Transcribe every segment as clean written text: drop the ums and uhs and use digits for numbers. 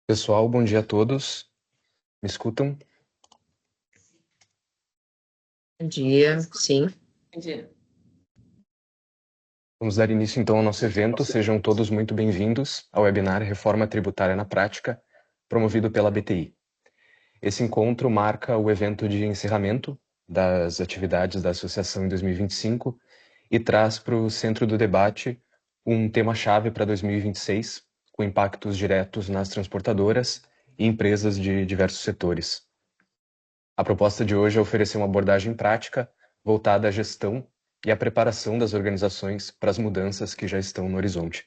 Pessoal, bom dia a todos. Me escutam? Bom dia, sim. Bom dia. Vamos dar início então ao nosso evento. Sejam todos muito bem-vindos ao webinar Reforma Tributária na Prática, promovido pela BTI. Esse encontro marca o evento de encerramento das atividades da associação em 2025 e traz para o centro do debate um tema-chave para 2026, com impactos diretos nas transportadoras e empresas de diversos setores. A proposta de hoje é oferecer uma abordagem prática voltada à gestão e à preparação das organizações para as mudanças que já estão no horizonte.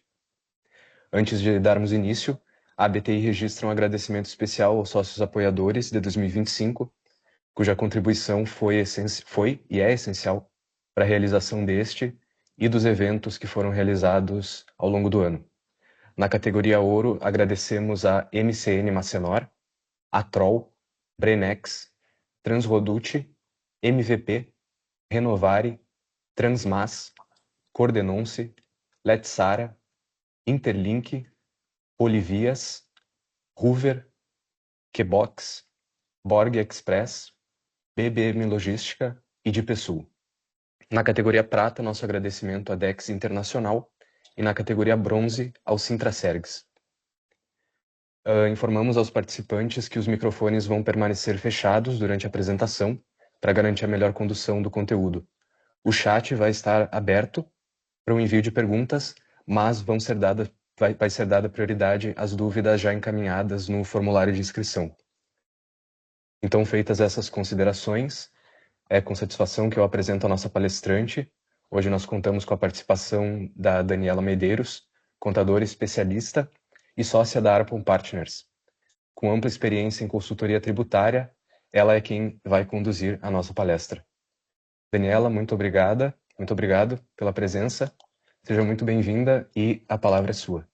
Antes de darmos início, a ABTI registra um agradecimento especial aos sócios apoiadores de 2025, cuja contribuição foi e é essencial para a realização deste e dos eventos que foram realizados ao longo do ano. Na categoria Ouro, agradecemos a MCN Macenor, a Troll, Brenex, Transrodute, MVP, Renovare, Transmas, Cordenonce, Letsara, Interlink, Polivias, Hoover, Quebox, Borg Express, BBM Logística e de Pessul. Na categoria Prata, nosso agradecimento à Dex Internacional e na categoria Bronze ao Sintrasergs. Informamos aos participantes que os microfones vão permanecer fechados durante a apresentação para garantir a melhor condução do conteúdo. O chat vai estar aberto para o envio de perguntas, mas vai ser dada prioridade às dúvidas já encaminhadas no formulário de inscrição. Então, feitas essas considerações, é com satisfação que eu apresento a nossa palestrante. Hoje nós contamos com a participação da Daniela Medeiros, contadora especialista e sócia da Arpon Partners. Com ampla experiência em consultoria tributária, ela é quem vai conduzir a nossa palestra. Daniela, muito obrigado pela presença. Seja muito bem-vinda e a palavra é sua.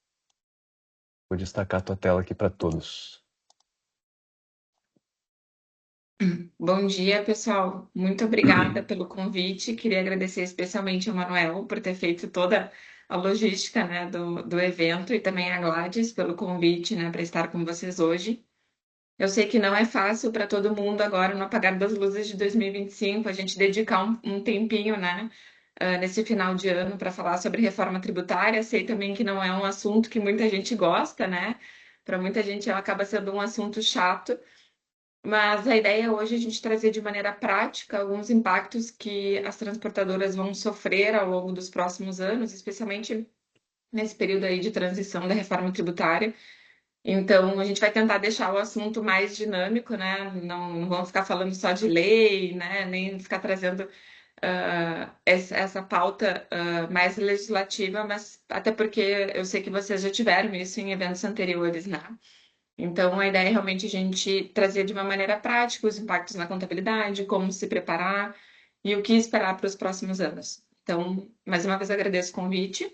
Vou destacar a tua tela aqui para todos. Bom dia, pessoal. Muito obrigada pelo convite. Queria agradecer especialmente ao Manuel por ter feito toda a logística, né, do evento e também a Gladys pelo convite, né, para estar com vocês hoje. Eu sei que não é fácil para todo mundo agora no apagar das luzes de 2025, a gente dedicar um tempinho, né, nesse final de ano para falar sobre reforma tributária. Sei também que não é um assunto que muita gente gosta, né? Para muita gente ela acaba sendo um assunto chato. Mas a ideia hoje é a gente trazer de maneira prática alguns impactos que as transportadoras vão sofrer ao longo dos próximos anos, especialmente nesse período aí de transição da reforma tributária. Então, a gente vai tentar deixar o assunto mais dinâmico, né? Não vamos ficar falando só de lei, né? Nem ficar trazendo essa pauta mais legislativa, mas até porque eu sei que vocês já tiveram isso em eventos anteriores, né? Então, a ideia é realmente a gente trazer de uma maneira prática os impactos na contabilidade, como se preparar e o que esperar para os próximos anos. Então, mais uma vez agradeço o convite,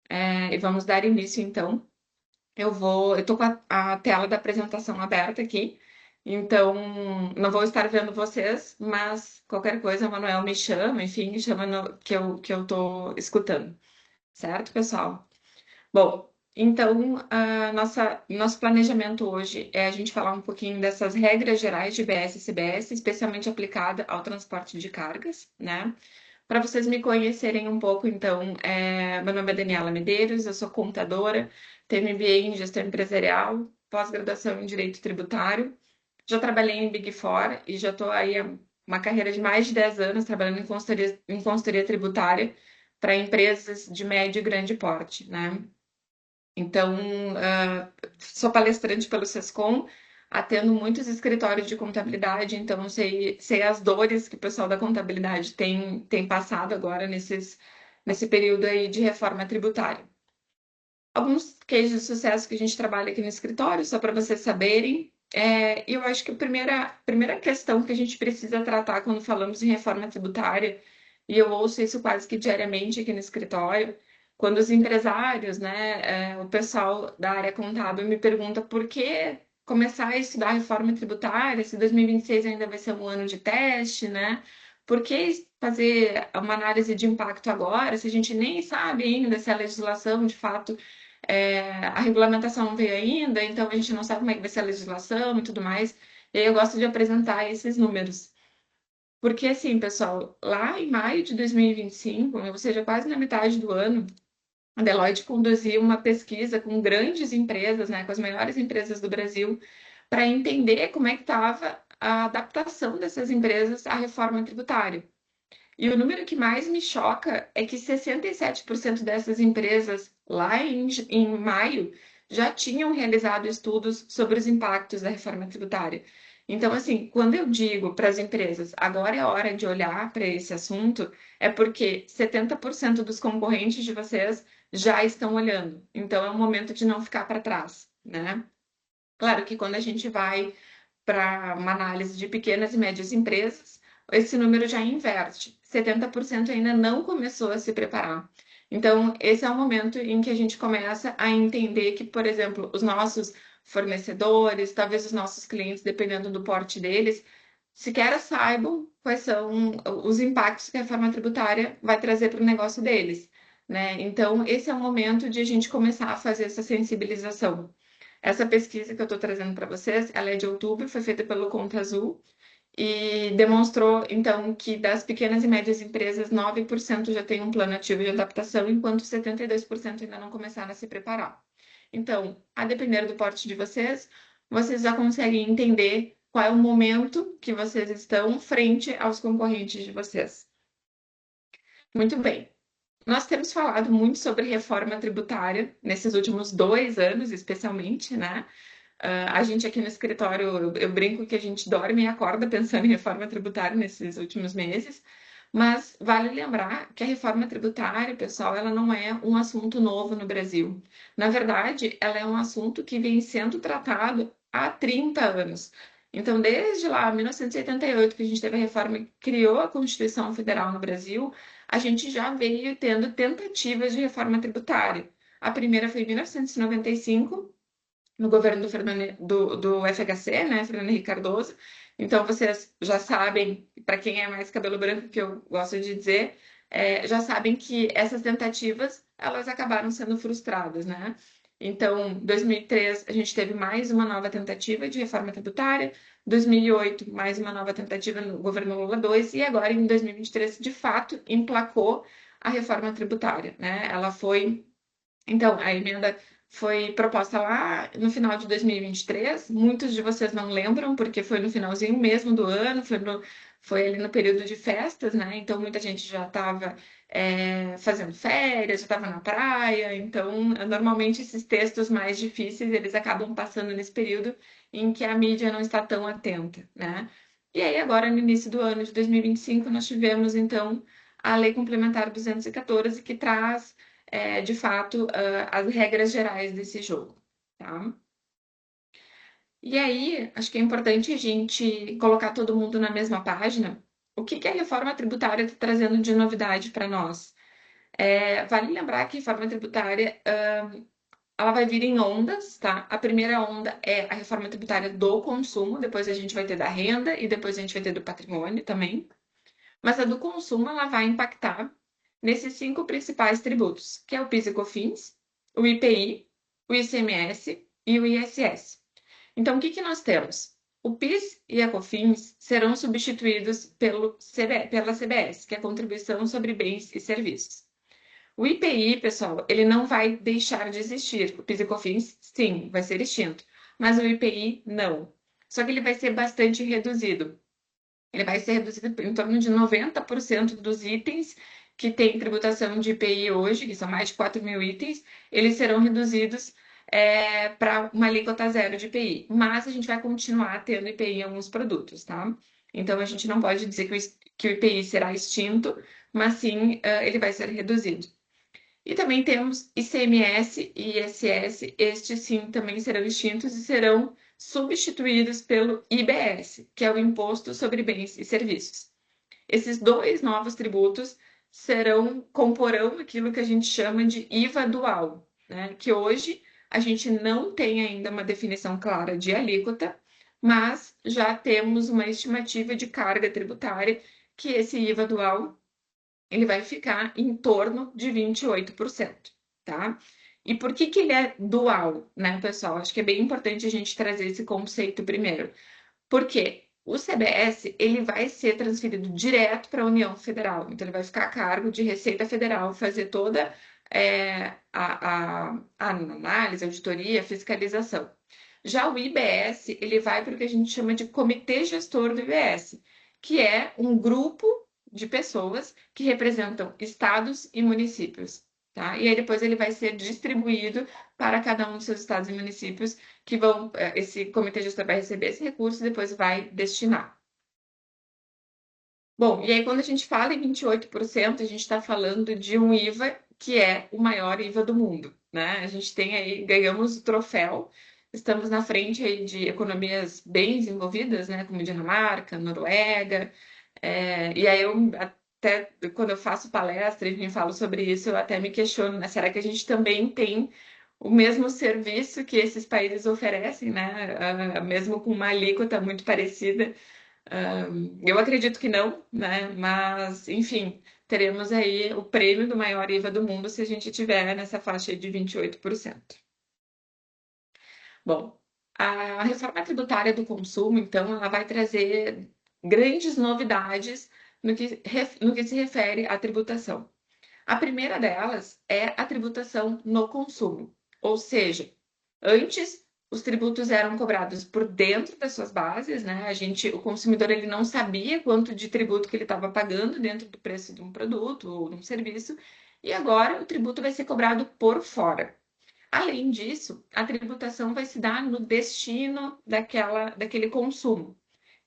e vamos dar início, então. Eu tô com a tela da apresentação aberta aqui, então não vou estar vendo vocês, mas qualquer coisa, o Manuel me chama, enfim, me chama que eu tô escutando. Certo, pessoal? Bom, então, nosso planejamento hoje é a gente falar um pouquinho dessas regras gerais de BS e CBS, especialmente aplicada ao transporte de cargas, né? Para vocês me conhecerem um pouco, então, meu nome é Daniela Medeiros, eu sou contadora, tenho MBA em gestão empresarial, pós-graduação em direito tributário, já trabalhei em Big Four e já estou aí há uma carreira de mais de 10 anos trabalhando em consultoria tributária para empresas de médio e grande porte, né? Então, sou palestrante pelo Sescom, atendo muitos escritórios de contabilidade, então sei as dores que o pessoal da contabilidade tem passado agora nesse período aí de reforma tributária. Alguns cases de sucesso que a gente trabalha aqui no escritório, só para vocês saberem. Eu acho que a primeira questão que a gente precisa tratar quando falamos em reforma tributária, e eu ouço isso quase que diariamente aqui no escritório, quando os empresários, né, o pessoal da área contábil me pergunta por que começar a estudar reforma tributária, se 2026 ainda vai ser um ano de teste, né? Por que fazer uma análise de impacto agora, se a gente nem sabe ainda se a legislação de fato A regulamentação não veio ainda, então a gente não sabe como é que vai ser a legislação e tudo mais. E aí eu gosto de apresentar esses números. Porque, assim, pessoal, lá em maio de 2025, ou seja, quase na metade do ano, a Deloitte conduziu uma pesquisa com grandes empresas, né, com as maiores empresas do Brasil, para entender como é que estava a adaptação dessas empresas à reforma tributária. E o número que mais me choca é que 67% dessas empresas, lá em maio, já tinham realizado estudos sobre os impactos da reforma tributária. Então, assim, quando eu digo para as empresas, agora é hora de olhar para esse assunto, é porque 70% dos concorrentes de vocês já estão olhando. Então, é um momento de não ficar para trás, né? Claro que quando a gente vai para uma análise de pequenas e médias empresas, esse número já inverte. 70% ainda não começou a se preparar. Então, esse é o momento em que a gente começa a entender que, por exemplo, os nossos fornecedores, talvez os nossos clientes, dependendo do porte deles, sequer saibam quais são os impactos que a reforma tributária vai trazer para o negócio deles, né? Então, esse é o momento de a gente começar a fazer essa sensibilização. Essa pesquisa que eu estou trazendo para vocês, ela é de outubro, foi feita pelo Conta Azul e demonstrou, então, que das pequenas e médias empresas, 9% já tem um plano ativo de adaptação, enquanto 72% ainda não começaram a se preparar. Então, a depender do porte de vocês, vocês já conseguem entender qual é o momento que vocês estão frente aos concorrentes de vocês. Muito bem. Nós temos falado muito sobre reforma tributária nesses últimos 2 anos, especialmente, né? A gente aqui no escritório, eu brinco que a gente dorme e acorda pensando em reforma tributária nesses últimos meses, mas vale lembrar que a reforma tributária, pessoal, ela não é um assunto novo no Brasil. Na verdade, ela é um assunto que vem sendo tratado há 30 anos. Então, desde lá, 1988, que a gente teve a reforma que criou a Constituição Federal no Brasil, a gente já veio tendo tentativas de reforma tributária. A primeira foi em 1995, no governo do FHC, né, Fernando Henrique Cardoso. Então, vocês já sabem, para quem é mais cabelo branco, que eu gosto de dizer, já sabem que essas tentativas, elas acabaram sendo frustradas, né? Então, em 2003, a gente teve mais uma nova tentativa de reforma tributária, 2008, mais uma nova tentativa no governo Lula II, e agora, em 2023, de fato, emplacou a reforma tributária, né? Ela foi então, a emenda foi proposta lá no final de 2023. Muitos de vocês não lembram, porque foi no finalzinho mesmo do ano, foi ali no período de festas, né? Então, muita gente já estava fazendo férias, já estava na praia. Então, normalmente, esses textos mais difíceis, eles acabam passando nesse período em que a mídia não está tão atenta, né? E aí, agora, no início do ano de 2025, nós tivemos, então, a Lei Complementar 214, que traz de fato, as regras gerais desse jogo, tá? E aí, acho que é importante a gente colocar todo mundo na mesma página. O que a reforma tributária está trazendo de novidade para nós? Vale lembrar que a reforma tributária, ela vai vir em ondas, tá? A primeira onda é a reforma tributária do consumo, depois a gente vai ter da renda e depois a gente vai ter do patrimônio também. Mas a do consumo, ela vai impactar nesses 5 principais tributos, que é o PIS e COFINS, o IPI, o ICMS e o ISS. Então, o que nós temos? O PIS e a COFINS serão substituídos pela CBS, que é a Contribuição sobre Bens e Serviços. O IPI, pessoal, ele não vai deixar de existir. O PIS e COFINS, sim, vai ser extinto, mas o IPI não. Só que ele vai ser bastante reduzido. Ele vai ser reduzido em torno de 90% dos itens que têm tributação de IPI hoje, que são mais de 4 mil itens, eles serão reduzidos para uma alíquota zero de IPI. Mas a gente vai continuar tendo IPI em alguns produtos, tá? Então a gente não pode dizer que o IPI será extinto, mas sim ele vai ser reduzido. E também temos ICMS e ISS, estes sim também serão extintos e serão substituídos pelo IBS, que é o Imposto sobre Bens e Serviços. Esses 2 novos tributos comporão aquilo que a gente chama de IVA dual, né? Que hoje a gente não tem ainda uma definição clara de alíquota, mas já temos uma estimativa de carga tributária que esse IVA dual ele vai ficar em torno de 28%, tá? E por que que ele é dual, né, pessoal? Acho que é bem importante a gente trazer esse conceito primeiro. Porque o CBS ele vai ser transferido direto para a União Federal. Então, ele vai ficar a cargo de Receita Federal, fazer toda a análise, auditoria, fiscalização. Já o IBS, ele vai para o que a gente chama de Comitê Gestor do IBS, que é um grupo de pessoas que representam estados e municípios. Tá? E aí depois ele vai ser distribuído para cada um dos seus estados e municípios que vão, esse comitê gestor vai receber esse recurso e depois vai destinar. Bom, e aí quando a gente fala em 28%, a gente está falando de um IVA que é o maior IVA do mundo, né? A gente tem aí, ganhamos o troféu, estamos na frente aí de economias bem desenvolvidas, né? Como Dinamarca, Noruega, e aí eu até, quando eu faço palestra e falo sobre isso, eu até me questiono, né? Será que a gente também tem o mesmo serviço que esses países oferecem, né? Mesmo com uma alíquota muito parecida. Eu acredito que não, né? Mas, enfim, teremos aí o prêmio do maior IVA do mundo se a gente tiver nessa faixa aí de 28%. Bom, a reforma tributária do consumo, então, ela vai trazer grandes novidades no que se refere à tributação. A primeira delas é a tributação no consumo, ou seja, antes os tributos eram cobrados por dentro das suas bases, né? O consumidor ele não sabia quanto de tributo que ele estava pagando dentro do preço de um produto ou de um serviço, e agora o tributo vai ser cobrado por fora. Além disso, a tributação vai se dar no destino daquele consumo.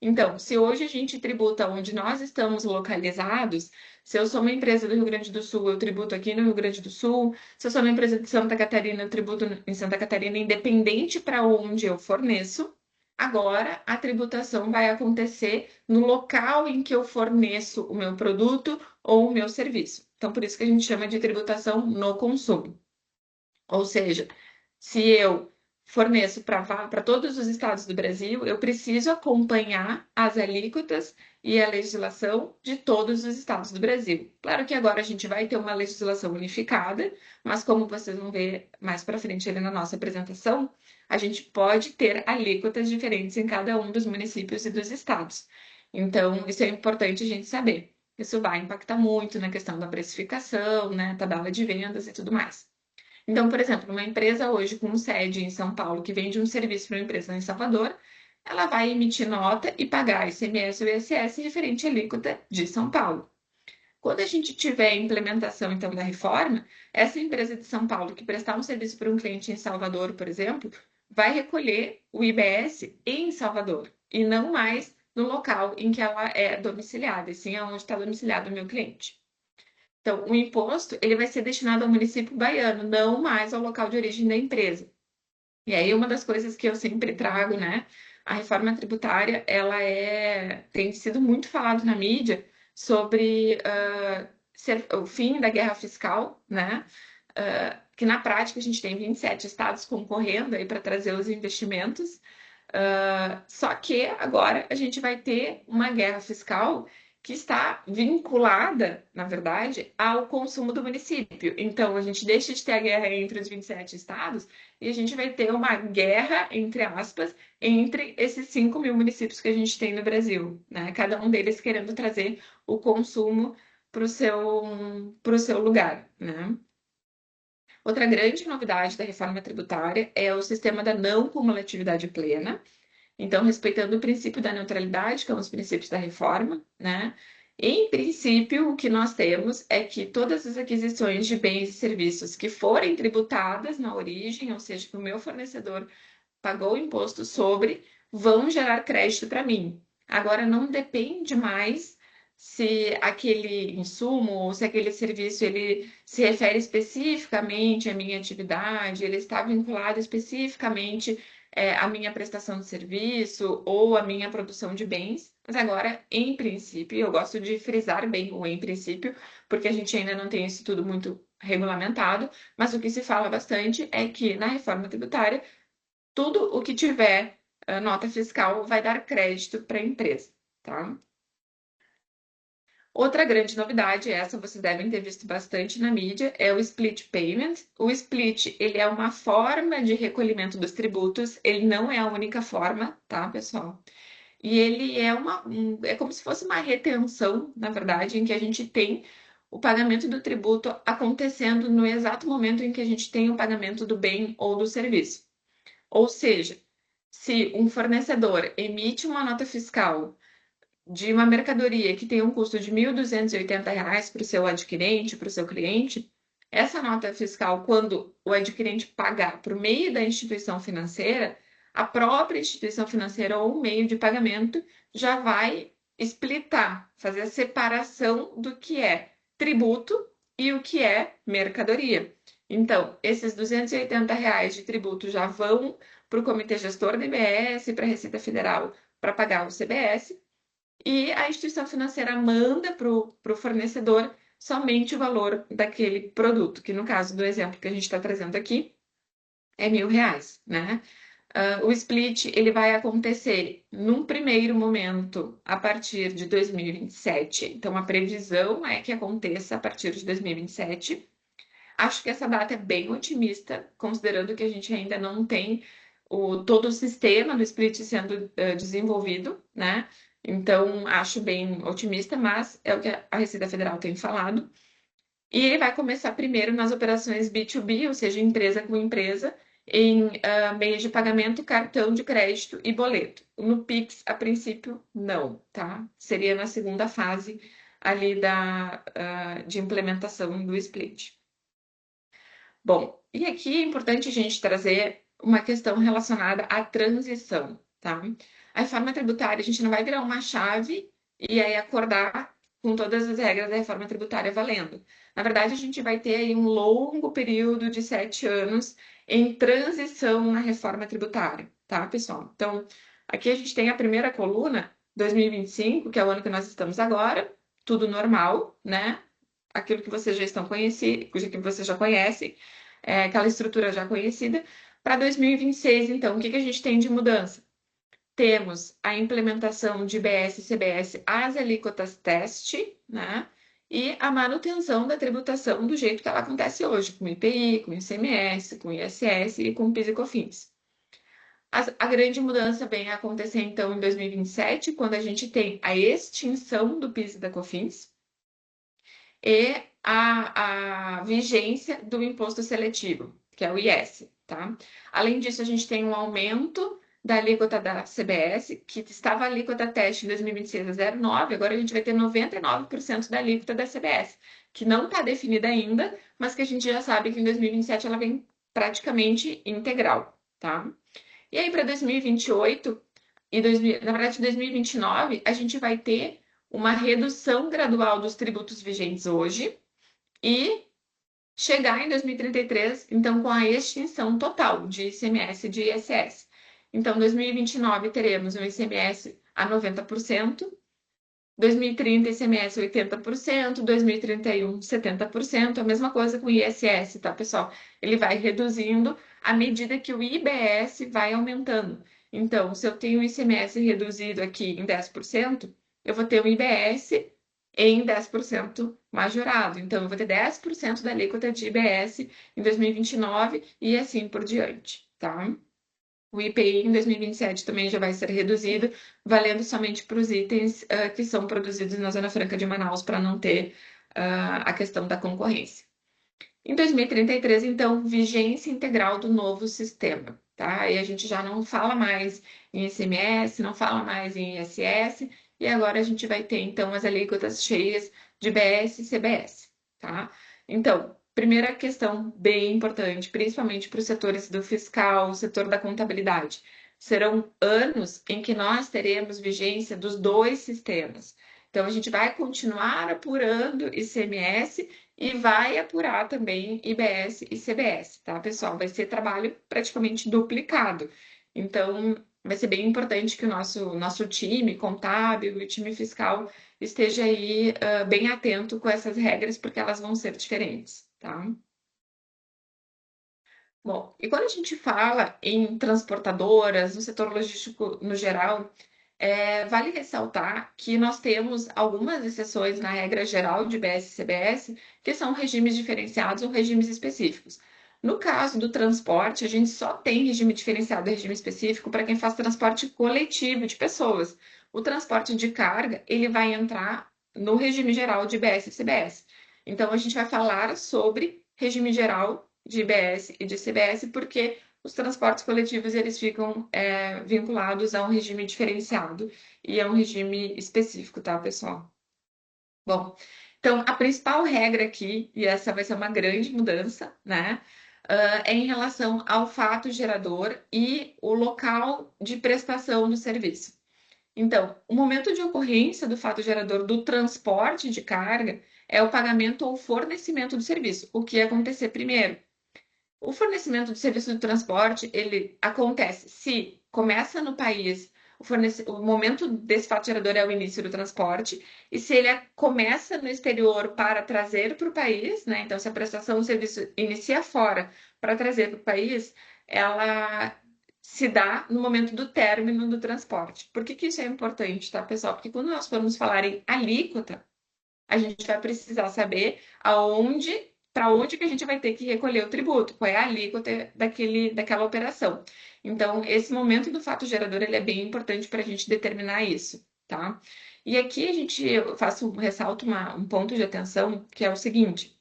Então, se hoje a gente tributa onde nós estamos localizados, se eu sou uma empresa do Rio Grande do Sul, eu tributo aqui no Rio Grande do Sul, se eu sou uma empresa de Santa Catarina, eu tributo em Santa Catarina, independente para onde eu forneço. Agora, a tributação vai acontecer no local em que eu forneço o meu produto ou o meu serviço. Então, por isso que a gente chama de tributação no consumo. Ou seja, se eu forneço para todos os estados do Brasil, eu preciso acompanhar as alíquotas e a legislação de todos os estados do Brasil. Claro que agora a gente vai ter uma legislação unificada, mas como vocês vão ver mais para frente ali na nossa apresentação, a gente pode ter alíquotas diferentes em cada um dos municípios e dos estados. Então, isso é importante a gente saber. Isso vai impactar muito na questão da precificação, né, tabela de vendas e tudo mais. Então, por exemplo, uma empresa hoje com sede em São Paulo que vende um serviço para uma empresa em Salvador, ela vai emitir nota e pagar ICMS ou ISS referente à alíquota de São Paulo. Quando a gente tiver a implementação, então, da reforma, essa empresa de São Paulo que prestar um serviço para um cliente em Salvador, por exemplo, vai recolher o IBS em Salvador e não mais no local em que ela é domiciliada, e sim aonde está domiciliado o meu cliente. Então, o imposto ele vai ser destinado ao município baiano, não mais ao local de origem da empresa. E aí, uma das coisas que eu sempre trago, né? A reforma tributária, tem sido muito falado na mídia sobre o fim da guerra fiscal, né? Que na prática a gente tem 27 estados concorrendo aí para trazer os investimentos. Só que agora a gente vai ter uma guerra fiscal que está vinculada, na verdade, ao consumo do município. Então, a gente deixa de ter a guerra entre os 27 estados e a gente vai ter uma guerra, entre aspas, entre esses 5 mil municípios que a gente tem no Brasil, né? Cada um deles querendo trazer o consumo para o seu lugar, né? Outra grande novidade da reforma tributária é o sistema da não cumulatividade plena. Então, respeitando o princípio da neutralidade, que é um dos princípios da reforma, né? Em princípio, o que nós temos é que todas as aquisições de bens e serviços que forem tributadas na origem, ou seja, que o meu fornecedor pagou o imposto sobre, vão gerar crédito para mim. Agora, não depende mais se aquele insumo ou se aquele serviço ele se refere especificamente à minha atividade, ele está vinculado especificamente à minha prestação de serviço ou à minha produção de bens. Mas agora, em princípio, eu gosto de frisar bem o em princípio, porque a gente ainda não tem isso tudo muito regulamentado, mas o que se fala bastante é que na reforma tributária tudo o que tiver nota fiscal vai dar crédito para a empresa, tá? Outra grande novidade, essa vocês devem ter visto bastante na mídia, é o split payment. O split, ele é uma forma de recolhimento dos tributos, ele não é a única forma, tá, pessoal? E ele é é como se fosse uma retenção, na verdade, em que a gente tem o pagamento do tributo acontecendo no exato momento em que a gente tem o pagamento do bem ou do serviço. Ou seja, se um fornecedor emite uma nota fiscal de uma mercadoria que tem um custo de R$ 1.280 para o seu adquirente, para o seu cliente, essa nota fiscal, quando o adquirente pagar por meio da instituição financeira, a própria instituição financeira ou o meio de pagamento já vai splitar, fazer a separação do que é tributo e o que é mercadoria. Então, esses R$ 280 de tributo já vão para o Comitê Gestor do IBS, para a Receita Federal, para pagar o CBS, e a instituição financeira manda para o fornecedor somente o valor daquele produto, que no caso do exemplo que a gente está trazendo aqui, é R$ 1.000, né? O split ele vai acontecer num primeiro momento a partir de 2027. Então, a previsão é que aconteça a partir de 2027. Acho que essa data é bem otimista, considerando que a gente ainda não tem todo o sistema do split sendo desenvolvido, né? Então, acho bem otimista, mas é o que a Receita Federal tem falado. E ele vai começar primeiro nas operações B2B, ou seja, empresa com empresa, em meios de pagamento, cartão de crédito e boleto. No Pix, a princípio, não, tá? Seria na segunda fase ali de implementação do split. Bom, e aqui é importante a gente trazer uma questão relacionada à transição, tá? A reforma tributária, a gente não vai virar uma chave e aí acordar com todas as regras da reforma tributária valendo. Na verdade, a gente vai ter aí um longo período de 7 anos em transição na reforma tributária, tá, pessoal? Então, aqui a gente tem a primeira coluna, 2025, que é o ano que nós estamos agora, tudo normal, né? Aquilo que vocês já estão conhecidos, que vocês já conhecem, aquela estrutura já conhecida. Para 2026, então, o que a gente tem de mudança? Temos a implementação de IBS e CBS às alíquotas teste, né? E a manutenção da tributação do jeito que ela acontece hoje, com IPI, com ICMS, com ISS e com PIS e COFINS. A grande mudança vem acontecer, então, em 2027, quando a gente tem a extinção do PIS e da COFINS, e a vigência do imposto seletivo, que é o IS, tá? Além disso, a gente tem um aumento da alíquota da CBS, que estava a alíquota teste em 2026 a 0,9, agora a gente vai ter 99% da alíquota da CBS, que não está definida ainda, mas que a gente já sabe que em 2027 ela vem praticamente integral, tá? E aí, para 2028 na verdade, em 2029, a gente vai ter uma redução gradual dos tributos vigentes hoje e chegar em 2033, então, com a extinção total de ICMS e de ISS. Então, em 2029, teremos um ICMS a 90%, 2030, ICMS 80%, 2031, 70%, a mesma coisa com o ISS, tá, pessoal? Ele vai reduzindo à medida que o IBS vai aumentando. Então, se eu tenho o ICMS reduzido aqui em 10%, eu vou ter o IBS em 10% majorado. Então, eu vou ter 10% da alíquota de IBS em 2029 e assim por diante, tá? O IPI em 2027 também já vai ser reduzido, valendo somente para os itens que são produzidos na Zona Franca de Manaus, para não ter a questão da concorrência. Em 2033, então, vigência integral do novo sistema, tá? E a gente já não fala mais em ICMS, não fala mais em ISS, e agora a gente vai ter, então, as alíquotas cheias de BS e CBS, tá? Então, primeira questão bem importante, principalmente para os setores do fiscal, setor da contabilidade. Serão anos em que nós teremos vigência dos dois sistemas. Então, a gente vai continuar apurando ICMS e vai apurar também IBS e CBS, tá, pessoal? Vai ser trabalho praticamente duplicado. Então, vai ser bem importante que o nosso time contábil e time fiscal esteja aí bem atento com essas regras, porque elas vão ser diferentes, tá? Bom, e quando a gente fala em transportadoras, no setor logístico no geral, Vale ressaltar que nós temos algumas exceções na regra geral de IBS e CBS, que são regimes diferenciados ou regimes específicos. No caso do transporte, a gente só tem regime diferenciado e regime específico para quem faz transporte coletivo de pessoas. O transporte de carga, ele vai entrar no regime geral de IBS e CBS. Então, a gente vai falar sobre regime geral de IBS e de CBS, porque os transportes coletivos eles ficam vinculados a um regime diferenciado e a um regime específico, tá, pessoal? Bom, então a principal regra aqui, e essa vai ser uma grande mudança, né, é em relação ao fato gerador e o local de prestação do serviço. Então, o momento de ocorrência do fato gerador do transporte de carga é o pagamento ou fornecimento do serviço, o que ia acontecer primeiro. O fornecimento do serviço de transporte, ele acontece se começa no país, o momento desse fato gerador é o início do transporte, e se ele começa no exterior para trazer para o país, né? Então, se a prestação do serviço inicia fora para trazer para o país, ela se dá no momento do término do transporte. Por que que isso é importante, tá, pessoal? Porque quando nós formos falar em alíquota, a gente vai precisar saber para onde que a gente vai ter que recolher o tributo, qual é a alíquota daquela operação. Então, esse momento do fato gerador, ele é bem importante para a gente determinar isso, tá? E aqui eu ressalto um ponto de atenção, que é o seguinte: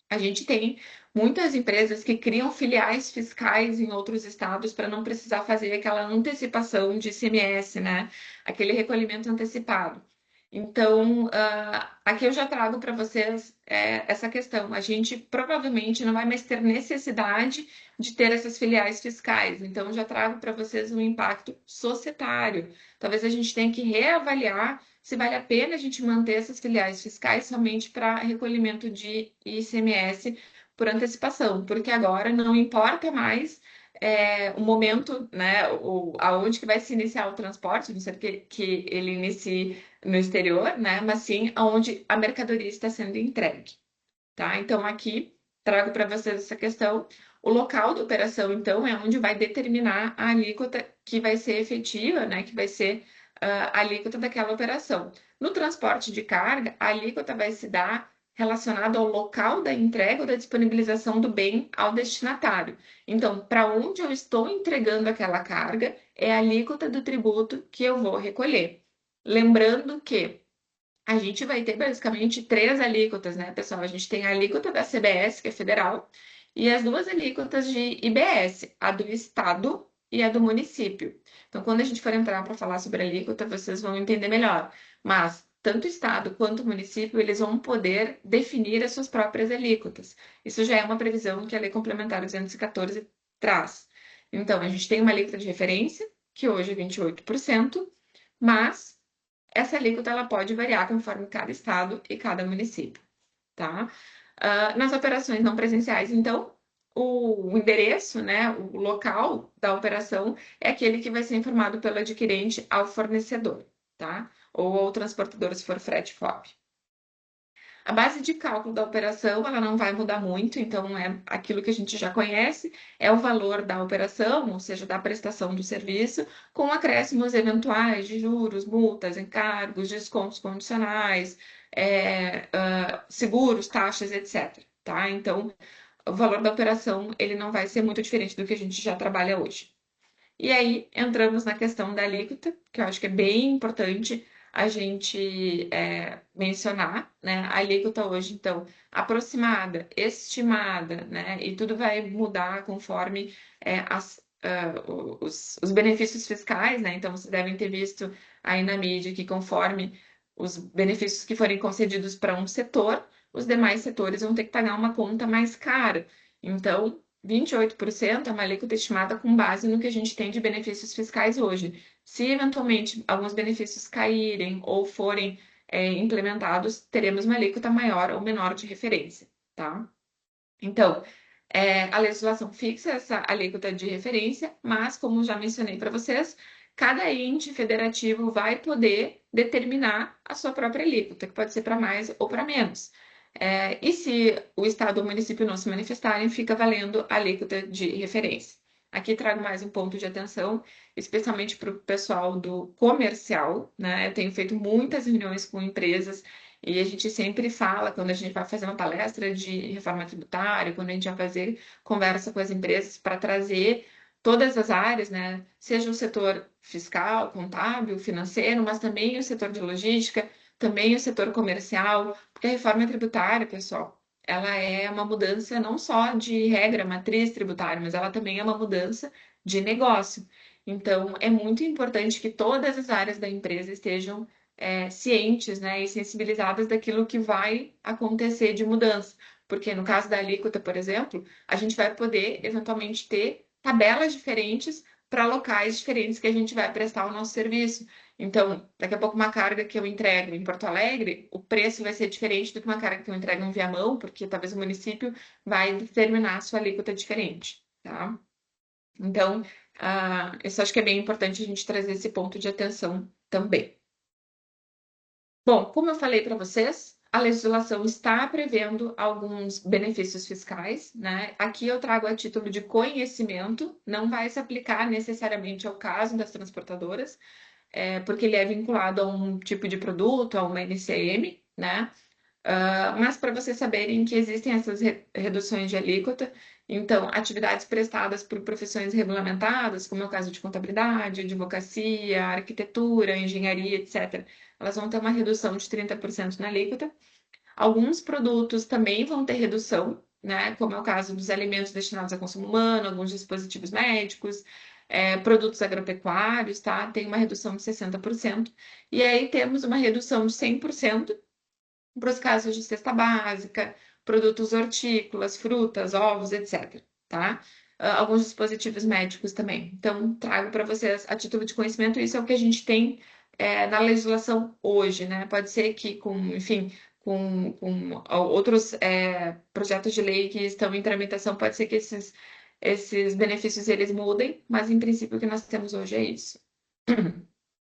a gente tem muitas empresas que criam filiais fiscais em outros estados para não precisar fazer aquela antecipação de ICMS, né? Aquele recolhimento antecipado. Então, aqui eu já trago para vocês essa questão. A gente provavelmente não vai mais ter necessidade de ter essas filiais fiscais. Então, eu já trago para vocês um impacto societário. Talvez a gente tenha que reavaliar se vale a pena a gente manter essas filiais fiscais somente para recolhimento de ICMS por antecipação, porque agora não importa mais o momento, né, aonde que vai se iniciar o transporte, a não ser que ele inicie no exterior, né, mas sim aonde a mercadoria está sendo entregue, tá? Então, aqui trago para vocês essa questão. O local da operação, então, é onde vai determinar a alíquota que vai ser efetiva, né, que vai ser a alíquota daquela operação. No transporte de carga, a alíquota vai se dar relacionada ao local da entrega ou da disponibilização do bem ao destinatário. Então, para onde eu estou entregando aquela carga, é a alíquota do tributo que eu vou recolher. Lembrando que a gente vai ter basicamente três alíquotas, né, pessoal? A gente tem a alíquota da CBS, que é federal, e as duas alíquotas de IBS, a do estado e a do município. Então, quando a gente for entrar para falar sobre a alíquota, vocês vão entender melhor. Mas tanto o estado quanto o município, eles vão poder definir as suas próprias alíquotas. Isso já é uma previsão que a Lei Complementar 214 traz. Então, a gente tem uma alíquota de referência, que hoje é 28%, mas essa alíquota ela pode variar conforme cada estado e cada município, tá? Nas operações não presenciais, então, o endereço, né, o local da operação é aquele que vai ser informado pelo adquirente ao fornecedor, tá? Ou ao transportador, se for frete FOB. A base de cálculo da operação, ela não vai mudar muito, então é aquilo que a gente já conhece, é o valor da operação, ou seja, da prestação do serviço, com acréscimos eventuais de juros, multas, encargos, descontos condicionais, seguros, taxas, etc. Tá? Então, o valor da operação, ele não vai ser muito diferente do que a gente já trabalha hoje. E aí, entramos na questão da alíquota, que eu acho que é bem importante a gente mencionar, né? A alíquota hoje, então, aproximada, estimada, né? E tudo vai mudar conforme os benefícios fiscais, né? Então, vocês devem ter visto aí na mídia que conforme os benefícios que forem concedidos para um setor, os demais setores vão ter que pagar uma conta mais cara. Então, 28% é uma alíquota estimada com base no que a gente tem de benefícios fiscais hoje. Se eventualmente alguns benefícios caírem ou forem implementados, teremos uma alíquota maior ou menor de referência, tá? Então, a legislação fixa essa alíquota de referência, mas, como já mencionei para vocês, cada ente federativo vai poder determinar a sua própria alíquota, que pode ser para mais ou para menos. E se o estado ou o município não se manifestarem, fica valendo a alíquota de referência. Aqui trago mais um ponto de atenção, especialmente para o pessoal do comercial, né? Eu tenho feito muitas reuniões com empresas e a gente sempre fala, quando a gente vai fazer uma palestra de reforma tributária, quando a gente vai fazer conversa com as empresas para trazer todas as áreas, né? Seja o setor fiscal, contábil, financeiro, mas também o setor de logística, também o setor comercial, porque a reforma tributária, pessoal, ela é uma mudança não só de regra, matriz tributária, mas ela também é uma mudança de negócio. Então, é muito importante que todas as áreas da empresa estejam cientes, né, e sensibilizadas daquilo que vai acontecer de mudança. Porque no caso da alíquota, por exemplo, a gente vai poder eventualmente ter tabelas diferentes para locais diferentes que a gente vai prestar o nosso serviço. Então, daqui a pouco, uma carga que eu entrego em Porto Alegre, o preço vai ser diferente do que uma carga que eu entrego em Viamão, porque talvez o município vai determinar a sua alíquota diferente, tá? Então, isso acho que é bem importante a gente trazer esse ponto de atenção também. Bom, como eu falei para vocês, a legislação está prevendo alguns benefícios fiscais, né? Aqui eu trago a título de conhecimento, não vai se aplicar necessariamente ao caso das transportadoras, porque ele é vinculado a um tipo de produto, a uma NCM, né? Mas para vocês saberem que existem essas reduções de alíquota, então, atividades prestadas por profissões regulamentadas, como é o caso de contabilidade, advocacia, arquitetura, engenharia, etc., elas vão ter uma redução de 30% na alíquota. Alguns produtos também vão ter redução, né? Como é o caso dos alimentos destinados a consumo humano, alguns dispositivos médicos, produtos agropecuários, tá? Tem uma redução de 60%. E aí temos uma redução de 100% para os casos de cesta básica, produtos hortícolas, frutas, ovos, etc. Tá? Alguns dispositivos médicos também. Então, trago para vocês a título de conhecimento, isso é o que a gente tem na legislação hoje, né? Pode ser que enfim, com outros projetos de lei que estão em tramitação, pode ser que esses benefícios eles mudem, mas em princípio o que nós temos hoje é isso.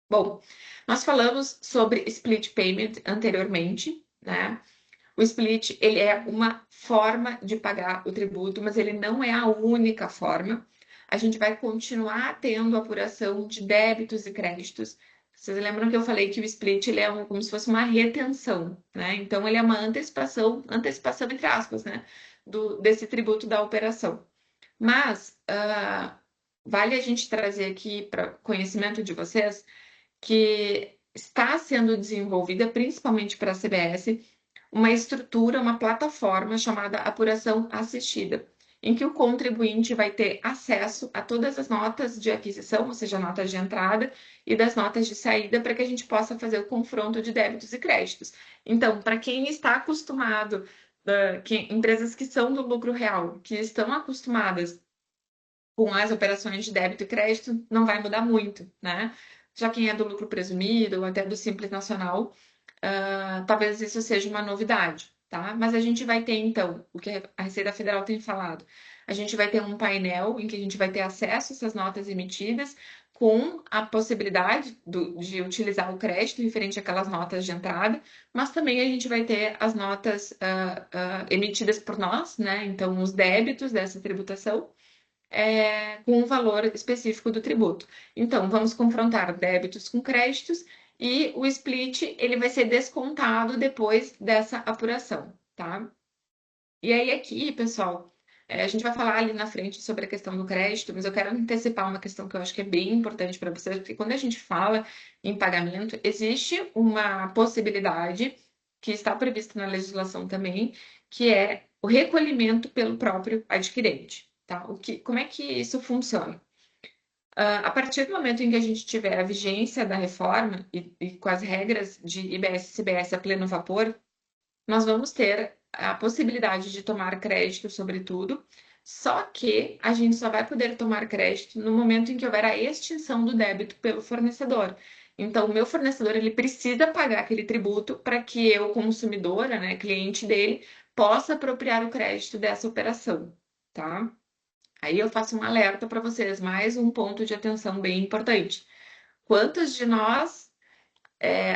Bom, nós falamos sobre split payment anteriormente, né? O split, ele é uma forma de pagar o tributo, mas ele não é a única forma. A gente vai continuar tendo apuração de débitos e créditos. Vocês lembram que eu falei que o split ele é como se fosse uma retenção, né? Então, ele é uma antecipação entre aspas, né? Desse tributo da operação. Mas, vale a gente trazer aqui para conhecimento de vocês que está sendo desenvolvida, principalmente para a CBS, uma estrutura, uma plataforma chamada apuração assistida, em que o contribuinte vai ter acesso a todas as notas de aquisição, ou seja, notas de entrada e das notas de saída, para que a gente possa fazer o confronto de débitos e créditos. Então, para quem está acostumado, empresas que são do lucro real, que estão acostumadas com as operações de débito e crédito, não vai mudar muito, né? Já quem é do lucro presumido ou até do Simples Nacional, talvez isso seja uma novidade, tá? Mas a gente vai ter, então, o que a Receita Federal tem falado, a gente vai ter um painel em que a gente vai ter acesso a essas notas emitidas com a possibilidade de utilizar o crédito referente àquelas notas de entrada, mas também a gente vai ter as notas emitidas por nós, né? Então, os débitos dessa tributação, com o valor específico do tributo. Então, vamos confrontar débitos com créditos e o split ele vai ser descontado depois dessa apuração, tá? E aí aqui, pessoal, a gente vai falar ali na frente sobre a questão do crédito, mas eu quero antecipar uma questão que eu acho que é bem importante para vocês, porque quando a gente fala em pagamento, existe uma possibilidade que está prevista na legislação também, que é o recolhimento pelo próprio adquirente. Tá? Como é que isso funciona? A partir do momento em que a gente tiver a vigência da reforma e com as regras de IBS e CBS a pleno vapor, nós vamos ter a possibilidade de tomar crédito sobre tudo, só que a gente só vai poder tomar crédito no momento em que houver a extinção do débito pelo fornecedor. Então, o meu fornecedor ele precisa pagar aquele tributo para que eu, consumidora, né, cliente dele, possa apropriar o crédito dessa operação, tá? Aí eu faço um alerta para vocês, mais um ponto de atenção bem importante. Quantos de nós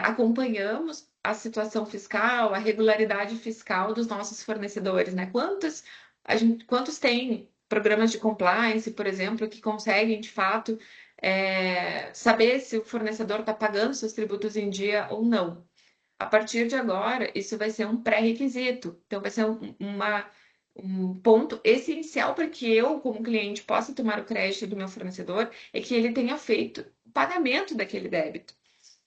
acompanhamos a situação fiscal, a regularidade fiscal dos nossos fornecedores, né? Quantos têm programas de compliance, por exemplo, que conseguem, de fato, saber se o fornecedor está pagando seus tributos em dia ou não. A partir de agora, isso vai ser um pré-requisito. Então, vai ser um ponto essencial para que eu, como cliente, possa tomar o crédito do meu fornecedor, é que ele tenha feito o pagamento daquele débito.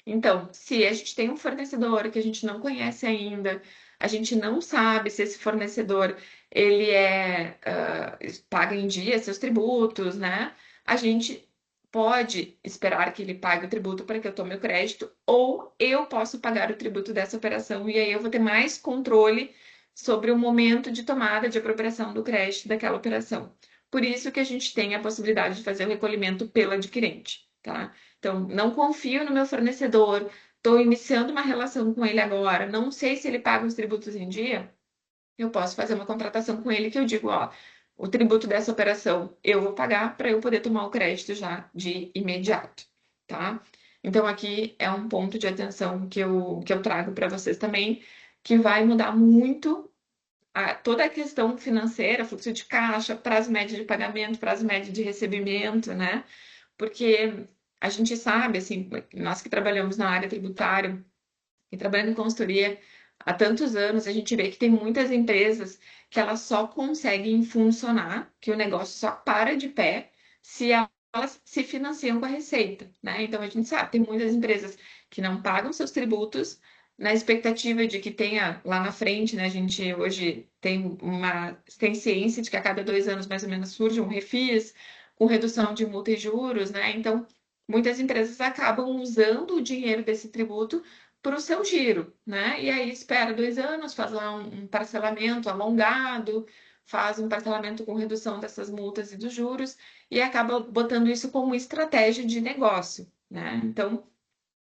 Então, se a gente tem um fornecedor que a gente não conhece ainda, a gente não sabe se esse fornecedor ele paga em dia seus tributos, né? A gente pode esperar que ele pague o tributo para que eu tome o crédito, ou eu posso pagar o tributo dessa operação e aí eu vou ter mais controle sobre o momento de tomada de apropriação do crédito daquela operação. Por isso que a gente tem a possibilidade de fazer o recolhimento pelo adquirente, tá? Então, não confio no meu fornecedor, estou iniciando uma relação com ele agora, não sei se ele paga os tributos em dia, eu posso fazer uma contratação com ele que eu digo, ó, o tributo dessa operação eu vou pagar para eu poder tomar o crédito já de imediato, tá? Então, aqui é um ponto de atenção que eu trago para vocês também, que vai mudar muito toda a questão financeira, fluxo de caixa, prazo médio de pagamento, prazo médio de recebimento, né? Porque a gente sabe, assim, nós que trabalhamos na área tributária e trabalhando em consultoria há tantos anos, a gente vê que tem muitas empresas que elas só conseguem funcionar, que o negócio só para de pé se elas se financiam com a receita, né? Então a gente sabe, tem muitas empresas que não pagam seus tributos na expectativa de que tenha lá na frente, né? A gente hoje tem ciência de que a cada 2 anos mais ou menos surge um refis com redução de multa e juros, né? Então muitas empresas acabam usando o dinheiro desse tributo para o seu giro, né? E aí espera 2 anos, faz lá um parcelamento alongado, faz um parcelamento com redução dessas multas e dos juros e acaba botando isso como estratégia de negócio, né? Então,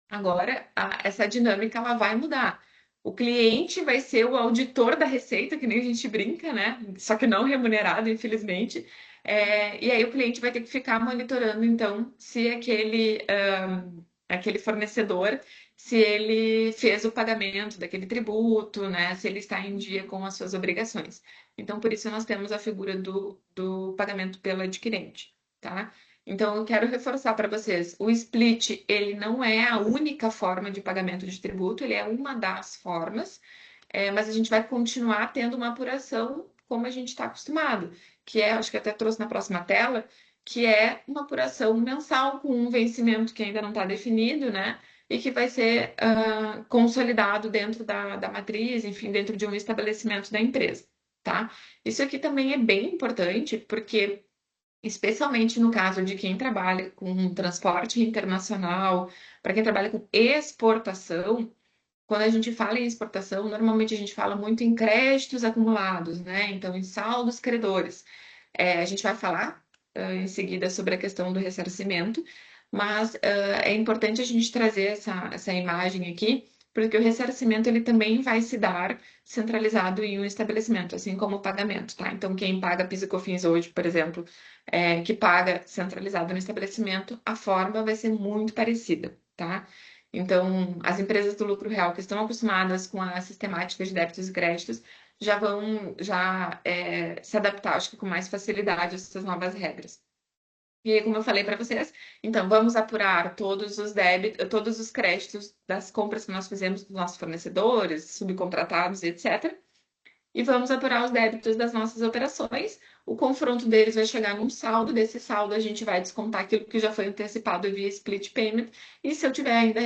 agora essa dinâmica ela vai mudar. O cliente vai ser o auditor da receita, que nem a gente brinca, né? Só que não remunerado, infelizmente. E aí o cliente vai ter que ficar monitorando, então, se aquele fornecedor, se ele fez o pagamento daquele tributo, né? Se ele está em dia com as suas obrigações. Então, por isso nós temos a figura do pagamento pelo adquirente, tá? Então, eu quero reforçar para vocês, o split, ele não é a única forma de pagamento de tributo, ele é uma das formas, mas a gente vai continuar tendo uma apuração como a gente está acostumado, que é, acho que até trouxe na próxima tela, que é uma apuração mensal com um vencimento que ainda não está definido, né? E que vai ser consolidado dentro da matriz, enfim, dentro de um estabelecimento da empresa, tá? Isso aqui também é bem importante, porque especialmente no caso de quem trabalha com transporte internacional, para quem trabalha com exportação, quando a gente fala em exportação, normalmente a gente fala muito em créditos acumulados, né? Então, em saldos credores. A gente vai falar em seguida sobre a questão do ressarcimento, mas é importante a gente trazer essa imagem aqui, porque o ressarcimento ele também vai se dar centralizado em um estabelecimento, assim como o pagamento, tá? Então, quem paga PIS e COFINS hoje, por exemplo, que paga centralizado no estabelecimento, a forma vai ser muito parecida, tá? Então, as empresas do lucro real que estão acostumadas com a sistemática de débitos e créditos já vão se adaptar, acho que com mais facilidade a essas novas regras. E aí, como eu falei para vocês, então vamos apurar todos os débitos, todos os créditos das compras que nós fizemos dos nossos fornecedores, subcontratados, etc. E vamos apurar os débitos das nossas operações. O confronto deles vai chegar num saldo. Desse saldo, a gente vai descontar aquilo que já foi antecipado via split payment. E se eu tiver ainda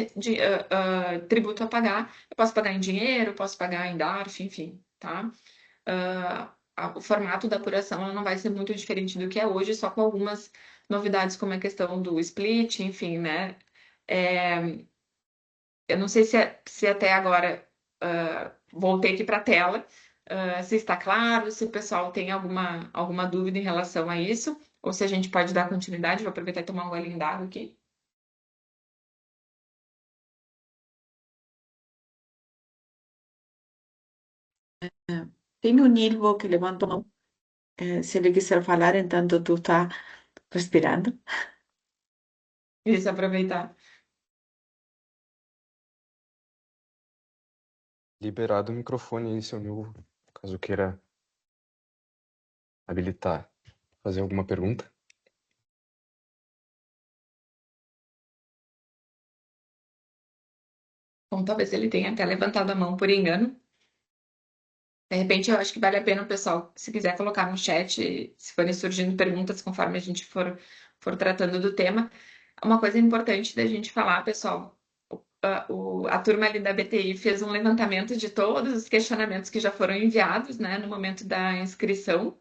tributo a pagar, eu posso pagar em dinheiro, posso pagar em DARF, enfim, tá? O formato da apuração ela não vai ser muito diferente do que é hoje, só com algumas novidades, como a questão do split, enfim, né? Eu não sei se até agora voltei aqui para a tela, se está claro, se o pessoal tem alguma dúvida em relação a isso, ou se a gente pode dar continuidade. Vou aproveitar e tomar um golinho d'água aqui. Tem o Nilvo que levantou a mão. Se ele quiser falar, enquanto tu está respirando. Isso, aproveitar. Liberado o microfone aí, seu Nilvo, caso queira habilitar. fazer alguma pergunta? Bom, talvez ele tenha até levantado a mão por engano. De repente, eu acho que vale a pena o pessoal, se quiser colocar no chat, se forem surgindo perguntas conforme a gente for tratando do tema. Uma coisa importante da gente falar, pessoal, a turma ali da BTI fez um levantamento de todos os questionamentos que já foram enviados, né, no momento da inscrição.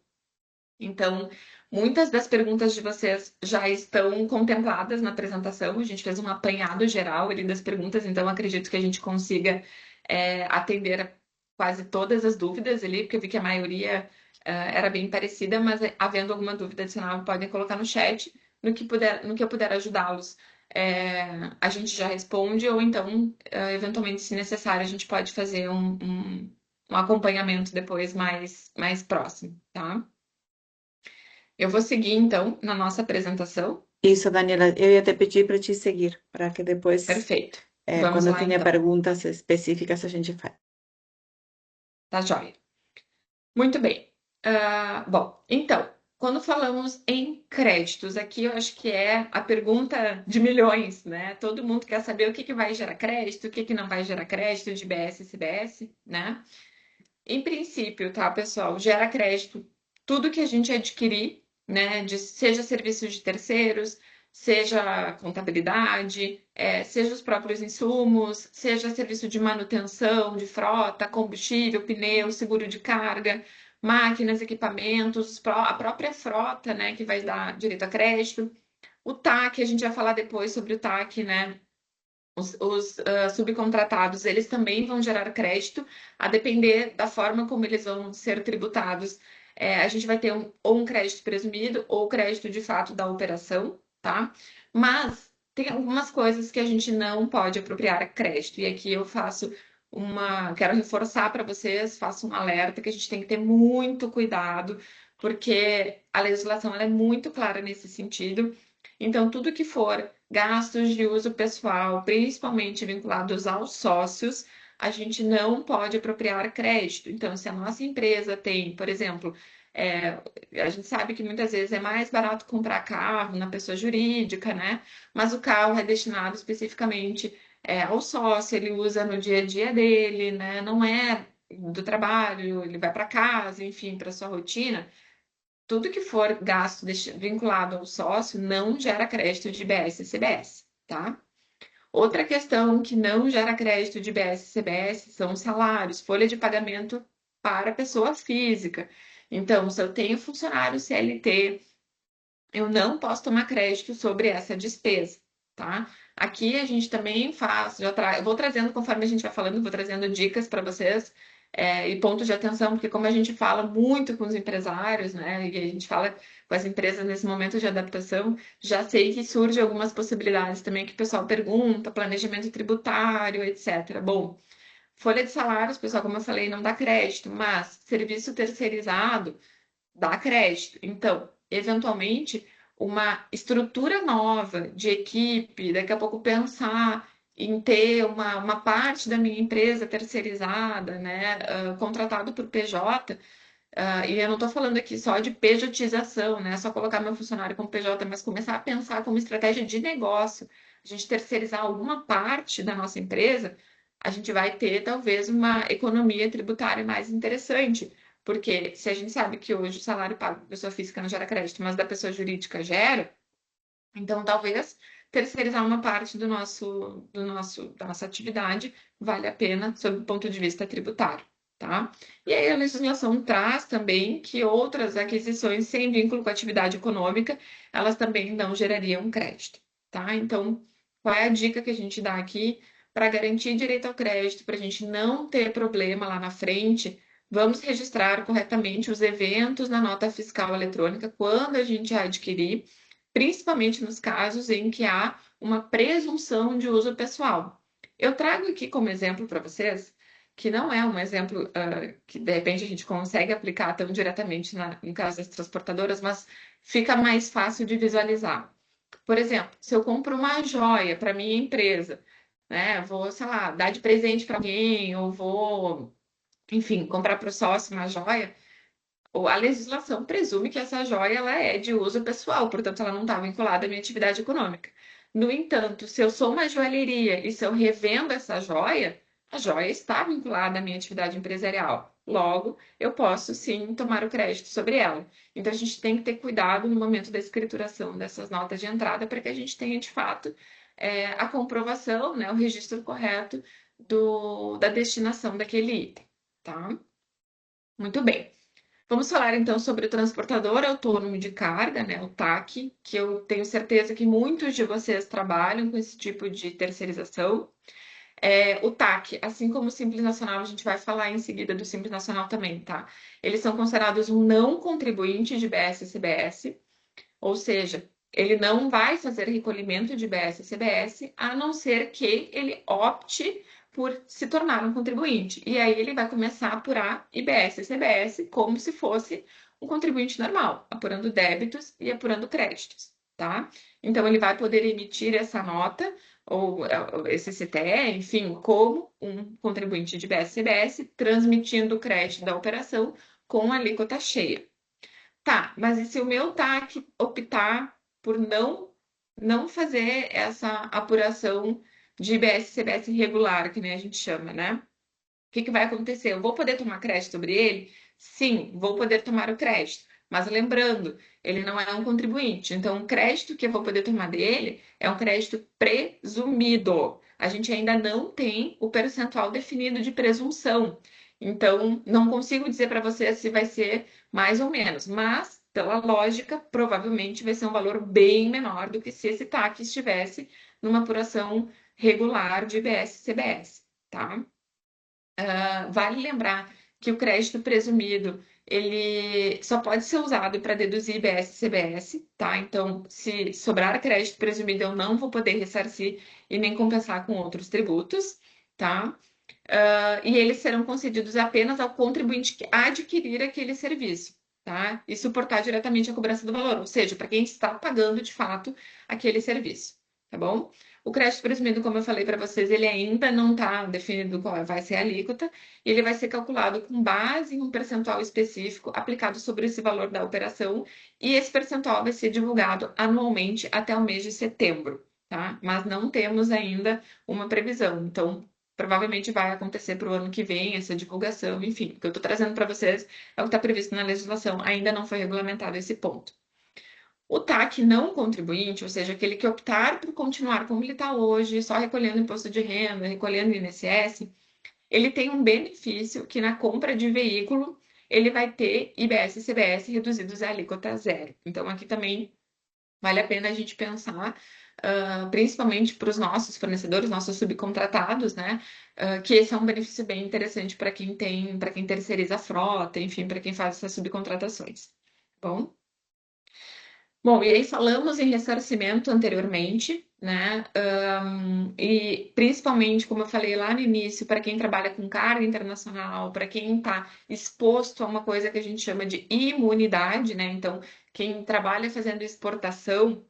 Então, muitas das perguntas de vocês já estão contempladas na apresentação. A gente fez um apanhado geral ali das perguntas, então acredito que a gente consiga atender a quase todas as dúvidas ali, porque eu vi que a maioria era bem parecida, mas havendo alguma dúvida adicional, podem colocar no chat. No que eu puder ajudá-los, a gente já responde, ou então, eventualmente, se necessário, a gente pode fazer um acompanhamento depois mais próximo, tá? Eu vou seguir, então, na nossa apresentação. Isso, Daniela, eu ia te pedir para te seguir, para que depois, Perfeito. Vamos quando lá, tenha então. perguntas específicas, a gente faz. Tá joia. Muito bem. Bom, então, quando falamos em créditos, aqui eu acho que é a pergunta de milhões, né? Todo mundo quer saber o que vai gerar crédito, o que não vai gerar crédito de BS e CBS, né? Em princípio, tá, pessoal? Gera crédito tudo que a gente adquirir, né? Seja serviços de terceiros, seja contabilidade, seja os próprios insumos, seja serviço de manutenção, de frota, combustível, pneu, seguro de carga, máquinas, equipamentos, a própria frota, né? Que vai dar direito a crédito. O TAC, a gente vai falar depois sobre o TAC, né? Os subcontratados, eles também vão gerar crédito, a depender da forma como eles vão ser tributados. A gente vai ter ou um crédito presumido ou crédito de fato da operação, tá? Mas tem algumas coisas que a gente não pode apropriar crédito. E aqui eu quero reforçar para vocês, faço um alerta que a gente tem que ter muito cuidado, porque a legislação ela é muito clara nesse sentido. Então, tudo que for gastos de uso pessoal, principalmente vinculados aos sócios, a gente não pode apropriar crédito. Então, se a nossa empresa tem, por exemplo, a gente sabe que muitas vezes é mais barato comprar carro na pessoa jurídica, né? Mas o carro é destinado especificamente ao sócio, ele usa no dia a dia dele, né? Não é do trabalho, ele vai para casa, enfim, para sua rotina. Tudo que for gasto vinculado ao sócio não gera crédito de IBS e CBS, tá? Outra questão que não gera crédito de IBS e CBS são os salários, folha de pagamento para pessoa física. Então, se eu tenho funcionário CLT, eu não posso tomar crédito sobre essa despesa, tá? Aqui a gente também faz, eu vou trazendo, conforme a gente vai falando, vou trazendo dicas para vocês e pontos de atenção, porque como a gente fala muito com os empresários, né, e a gente fala com as empresas nesse momento de adaptação, já sei que surgem algumas possibilidades também que o pessoal pergunta, planejamento tributário, etc. Bom, folha de salários, pessoal, como eu falei, não dá crédito, mas serviço terceirizado dá crédito. Então, eventualmente, uma estrutura nova de equipe, daqui a pouco pensar em ter uma parte da minha empresa terceirizada, né, contratado por PJ, e eu não estou falando aqui só de pejotização, né, só colocar meu funcionário como PJ, mas começar a pensar como estratégia de negócio, a gente terceirizar alguma parte da nossa empresa, a gente vai ter talvez uma economia tributária mais interessante. Porque se a gente sabe que hoje o salário pago da pessoa física não gera crédito, mas da pessoa jurídica gera, então talvez terceirizar uma parte da nossa atividade vale a pena sob o ponto de vista tributário, tá? E aí a legislação traz também que outras aquisições sem vínculo com a atividade econômica, elas também não gerariam crédito, tá? Então, qual é a dica que a gente dá aqui para garantir direito ao crédito, para a gente não ter problema lá na frente? Vamos registrar corretamente os eventos na nota fiscal eletrônica quando a gente adquirir, principalmente nos casos em que há uma presunção de uso pessoal. Eu trago aqui como exemplo para vocês, que não é um exemplo que de repente a gente consegue aplicar tão diretamente no caso das transportadoras, mas fica mais fácil de visualizar. Por exemplo, se eu compro uma joia para minha empresa, né, vou, sei lá, dar de presente para alguém, ou vou, enfim, comprar para o sócio uma joia, ou a legislação presume que essa joia ela é de uso pessoal, portanto, ela não está vinculada à minha atividade econômica. No entanto, se eu sou uma joalheria e se eu revendo essa joia, a joia está vinculada à minha atividade empresarial. Logo, eu posso sim tomar o crédito sobre ela. Então, a gente tem que ter cuidado no momento da escrituração dessas notas de entrada para que a gente tenha, de fato, a comprovação, né, o registro correto da destinação daquele item, tá? Muito bem. Vamos falar então sobre o transportador autônomo de carga, né, o TAC, que eu tenho certeza que muitos de vocês trabalham com esse tipo de terceirização. O TAC, assim como o Simples Nacional, a gente vai falar em seguida do Simples Nacional também, tá? Eles são considerados um não contribuinte de BS-CBS, ou seja, ele não vai fazer recolhimento de BS-CBS, a não ser que ele opte por se tornar um contribuinte. E aí ele vai começar a apurar IBS-CBS como se fosse um contribuinte normal, apurando débitos e apurando créditos, tá? Então ele vai poder emitir essa nota ou esse CTE, enfim, como um contribuinte de BS-CBS, transmitindo o crédito da operação com alíquota cheia. Tá, mas e se o meu TAC optar por não fazer essa apuração de IBS-CBS regular, que nem a gente chama, né? O que vai acontecer? Eu vou poder tomar crédito sobre ele? Sim, vou poder tomar o crédito. Mas lembrando, ele não é um contribuinte. Então, o crédito que eu vou poder tomar dele é um crédito presumido. A gente ainda não tem o percentual definido de presunção. Então, não consigo dizer para você se vai ser mais ou menos. Mas, pela lógica, provavelmente vai ser um valor bem menor do que se esse TAC estivesse numa apuração regular de IBS-CBS, tá? Vale lembrar que o crédito presumido ele só pode ser usado para deduzir IBS e CBS, tá? Então, se sobrar crédito presumido, eu não vou poder ressarcir e nem compensar com outros tributos, tá? E eles serão concedidos apenas ao contribuinte que adquirir aquele serviço, tá? E suportar diretamente a cobrança do valor, ou seja, para quem está pagando de fato aquele serviço, tá bom? O crédito presumido, como eu falei para vocês, ele ainda não está definido qual vai ser a alíquota, e ele vai ser calculado com base em um percentual específico aplicado sobre esse valor da operação, e esse percentual vai ser divulgado anualmente até o mês de setembro, tá? Mas não temos ainda uma previsão, então provavelmente vai acontecer para o ano que vem essa divulgação, enfim, o que eu estou trazendo para vocês é o que está previsto na legislação, ainda não foi regulamentado esse ponto. O TAC não contribuinte, ou seja, aquele que optar por continuar como ele está hoje, só recolhendo imposto de renda, recolhendo INSS, ele tem um benefício que na compra de veículo ele vai ter IBS e CBS reduzidos a alíquota zero. Então, aqui também vale a pena a gente pensar, principalmente para os nossos fornecedores, nossos subcontratados, né? Que esse é um benefício bem interessante para quem para quem terceiriza a frota, enfim, para quem faz essas subcontratações. Bom? Bom, e aí falamos em ressarcimento anteriormente, né? E principalmente, como eu falei lá no início, para quem trabalha com carga internacional, para quem está exposto a uma coisa que a gente chama de imunidade, né? Então, quem trabalha fazendo exportação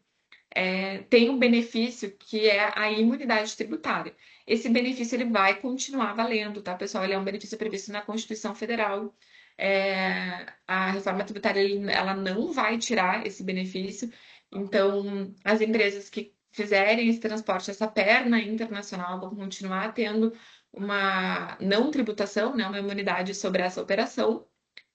tem um benefício que é a imunidade tributária. Esse benefício ele vai continuar valendo, tá, pessoal? Ele é um benefício previsto na Constituição Federal. A reforma tributária ela não vai tirar esse benefício. Então, as empresas que fizerem esse transporte, essa perna internacional, vão continuar tendo uma não tributação, né, uma imunidade sobre essa operação,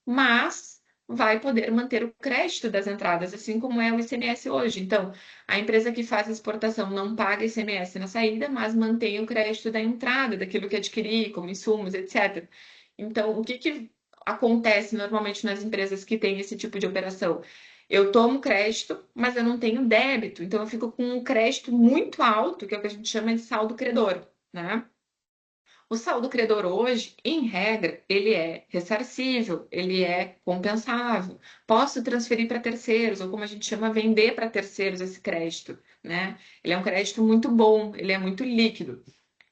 mas vai poder manter o crédito das entradas, assim como é o ICMS hoje. Então, a empresa que faz exportação não paga ICMS na saída, mas mantém o crédito da entrada, daquilo que adquirir, como insumos, etc. Então, o que acontece normalmente nas empresas que têm esse tipo de operação? Eu tomo crédito, mas eu não tenho débito, então eu fico com um crédito muito alto, que é o que a gente chama de saldo credor, né? O saldo credor hoje, em regra, ele é ressarcível, ele é compensável. Posso transferir para terceiros, ou como a gente chama, vender para terceiros esse crédito, né? Ele é um crédito muito bom, ele é muito líquido.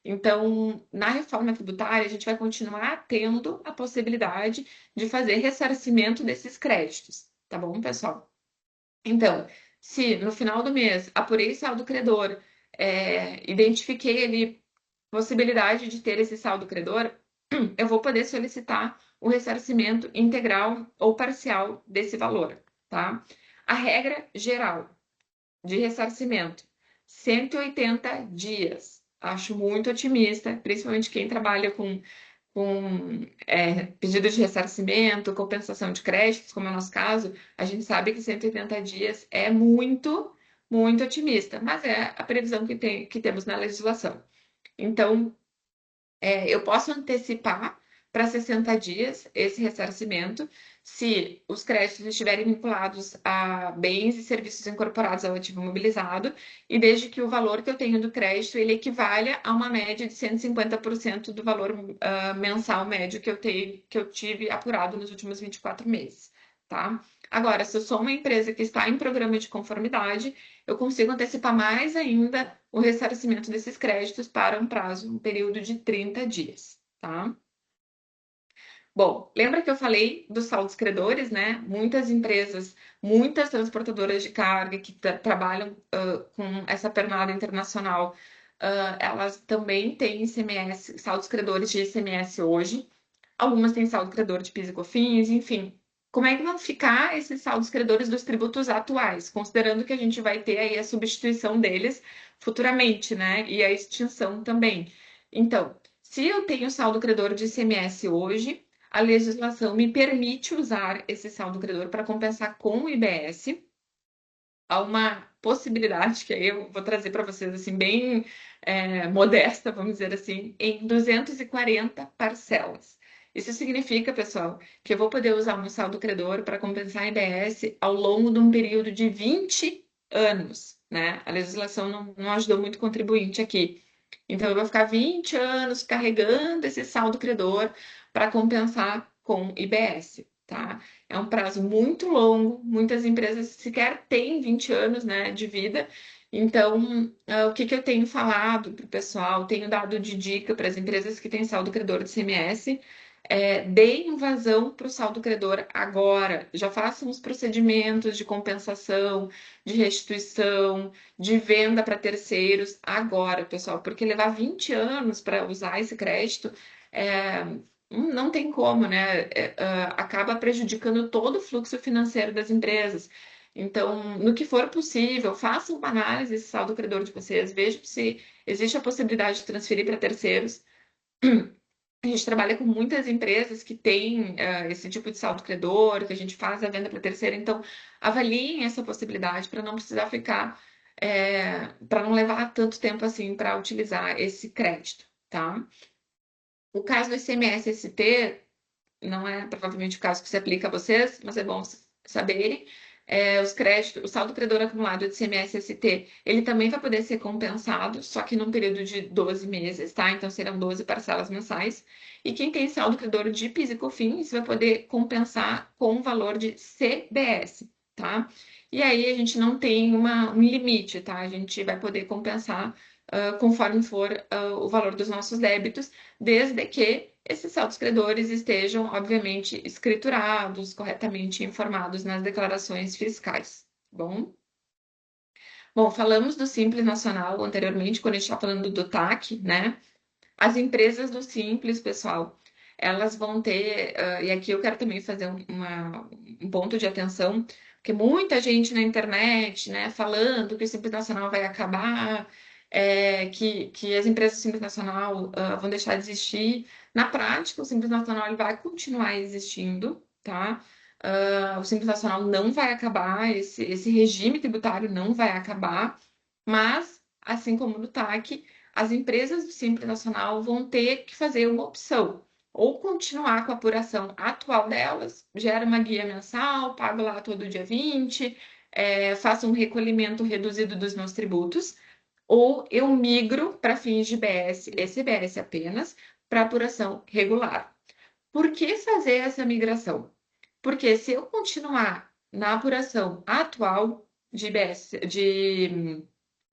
Então, na reforma tributária, a gente vai continuar tendo a possibilidade de fazer ressarcimento desses créditos, tá bom, pessoal? Então, se no final do mês apurei saldo credor, identifiquei ali possibilidade de ter esse saldo credor, eu vou poder solicitar o ressarcimento integral ou parcial desse valor, tá? A regra geral de ressarcimento, 180 dias. Acho muito otimista, principalmente quem trabalha com pedido de ressarcimento, compensação de créditos, como é o nosso caso. A gente sabe que 180 dias é muito, muito otimista, mas é a previsão que temos na legislação. Então, eu posso antecipar para 60 dias esse ressarcimento se os créditos estiverem vinculados a bens e serviços incorporados ao ativo imobilizado e desde que o valor que eu tenho do crédito ele equivalha a uma média de 150% do valor mensal médio que eu tive apurado nos últimos 24 meses, tá? Agora, se eu sou uma empresa que está em programa de conformidade, eu consigo antecipar mais ainda o ressarcimento desses créditos para um período de 30 dias, tá? Bom, lembra que eu falei dos saldos credores, né? Muitas empresas, muitas transportadoras de carga que trabalham com essa pernada internacional, elas também têm ICMS, saldos credores de ICMS hoje. Algumas têm saldo credor de PIS e COFINS, enfim. Como é que vão ficar esses saldos credores dos tributos atuais, considerando que a gente vai ter aí a substituição deles futuramente, né? E a extinção também. Então, se eu tenho saldo credor de ICMS hoje, a legislação me permite usar esse saldo credor para compensar com o IBS. Há uma possibilidade, que aí eu vou trazer para vocês, assim, bem modesta, vamos dizer assim, em 240 parcelas. Isso significa, pessoal, que eu vou poder usar o meu saldo credor para compensar a IBS ao longo de um período de 20 anos, né? A legislação não ajudou muito o contribuinte aqui. Então, eu vou ficar 20 anos carregando esse saldo credor para compensar com IBS, tá? É um prazo muito longo, muitas empresas sequer têm 20 anos, né, de vida. Então, o que eu tenho falado para o pessoal, tenho dado de dica para as empresas que têm saldo credor de CMS, deem vazão para o saldo credor agora, já façam os procedimentos de compensação, de restituição, de venda para terceiros agora, pessoal, porque levar 20 anos para usar esse crédito não tem como, né? Acaba prejudicando todo o fluxo financeiro das empresas. Então, no que for possível, façam uma análise desse saldo credor de vocês, vejam se existe a possibilidade de transferir para terceiros. A gente trabalha com muitas empresas que têm esse tipo de saldo credor, que a gente faz a venda para terceiro, então avaliem essa possibilidade para não precisar ficar, para não levar tanto tempo assim para utilizar esse crédito, tá? O caso do ICMS-ST não é provavelmente o caso que se aplica a vocês, mas é bom saberem. Os créditos, o saldo credor acumulado de ICMS-ST, ele também vai poder ser compensado, só que num período de 12 meses, tá? Então serão 12 parcelas mensais. E quem tem saldo credor de PIS e COFINS vai poder compensar com o valor de CBS, tá? E aí a gente não tem um limite, tá? A gente vai poder compensar conforme for o valor dos nossos débitos, desde que esses saldos credores estejam, obviamente, escriturados, corretamente informados nas declarações fiscais, tá bom? Bom, falamos do Simples Nacional anteriormente, quando a gente está falando do TAC, né? As empresas do Simples, pessoal, elas vão ter, e aqui eu quero também fazer um ponto de atenção, porque muita gente na internet, né, falando que o Simples Nacional vai acabar, que as empresas do Simples Nacional vão deixar de existir. Na prática, o Simples Nacional ele vai continuar existindo, tá? O Simples Nacional não vai acabar, esse regime tributário não vai acabar, mas, assim como no TAC, as empresas do Simples Nacional vão ter que fazer uma opção, ou continuar com a apuração atual delas, gera uma guia mensal, pago lá todo dia 20, faço um recolhimento reduzido dos meus tributos, ou eu migro para fins de BS e CBS apenas, para apuração regular. Por que fazer essa migração? Porque se eu continuar na apuração atual de BS, de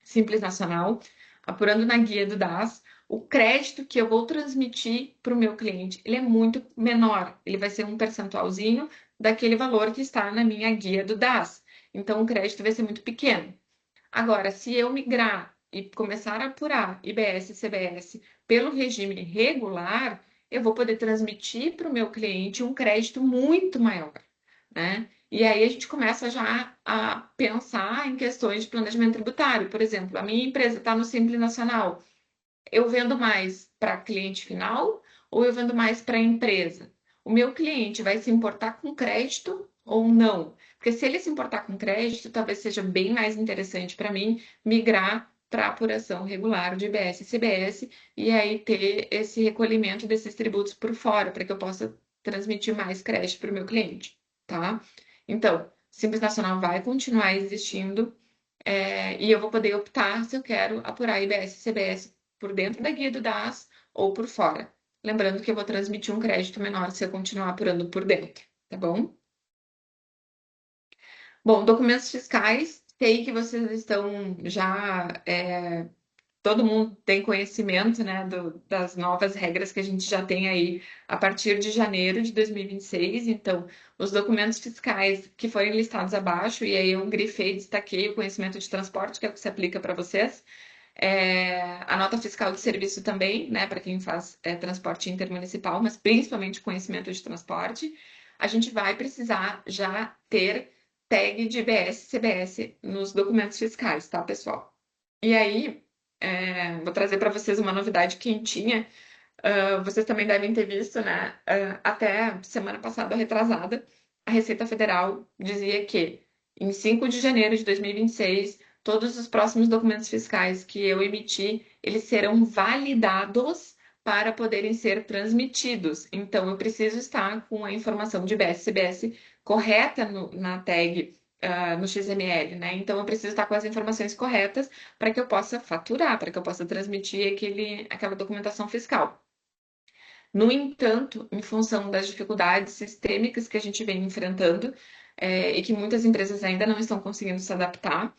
Simples Nacional, apurando na guia do DAS, o crédito que eu vou transmitir para o meu cliente, ele é muito menor. Ele vai ser um percentualzinho daquele valor que está na minha guia do DAS. Então, o crédito vai ser muito pequeno. Agora, se eu migrar e começar a apurar IBS e CBS pelo regime regular, eu vou poder transmitir para o meu cliente um crédito muito maior, né? E aí a gente começa já a pensar em questões de planejamento tributário. Por exemplo, a minha empresa está no Simples Nacional. Eu vendo mais para cliente final ou eu vendo mais para a empresa? O meu cliente vai se importar com crédito ou não? Porque se ele se importar com crédito, talvez seja bem mais interessante para mim migrar para apuração regular de IBS e CBS e aí ter esse recolhimento desses tributos por fora, para que eu possa transmitir mais crédito para o meu cliente, tá? Então, Simples Nacional vai continuar existindo, e eu vou poder optar se eu quero apurar IBS e CBS por dentro da guia do DAS ou por fora. Lembrando que eu vou transmitir um crédito menor se eu continuar apurando por dentro, tá bom? Bom, documentos fiscais, sei que vocês estão já, todo mundo tem conhecimento, né, das novas regras que a gente já tem aí a partir de janeiro de 2026. Então, os documentos fiscais que forem listados abaixo, e aí eu grifei, destaquei o conhecimento de transporte, que é o que se aplica para vocês. A nota fiscal de serviço também, né, para quem faz transporte intermunicipal, mas principalmente conhecimento de transporte. A gente vai precisar já ter tag de IBS e CBS nos documentos fiscais, tá, pessoal? E aí, vou trazer para vocês uma novidade quentinha. Vocês também devem ter visto, né? Até semana passada, retrasada, a Receita Federal dizia que em 5 de janeiro de 2026, todos os próximos documentos fiscais que eu emitir, eles serão validados para poderem ser transmitidos. Então, eu preciso estar com a informação de BS CBS correta na tag, no XML, né? Então, eu preciso estar com as informações corretas para que eu possa faturar, para que eu possa transmitir aquela documentação fiscal. No entanto, em função das dificuldades sistêmicas que a gente vem enfrentando, e que muitas empresas ainda não estão conseguindo se adaptar,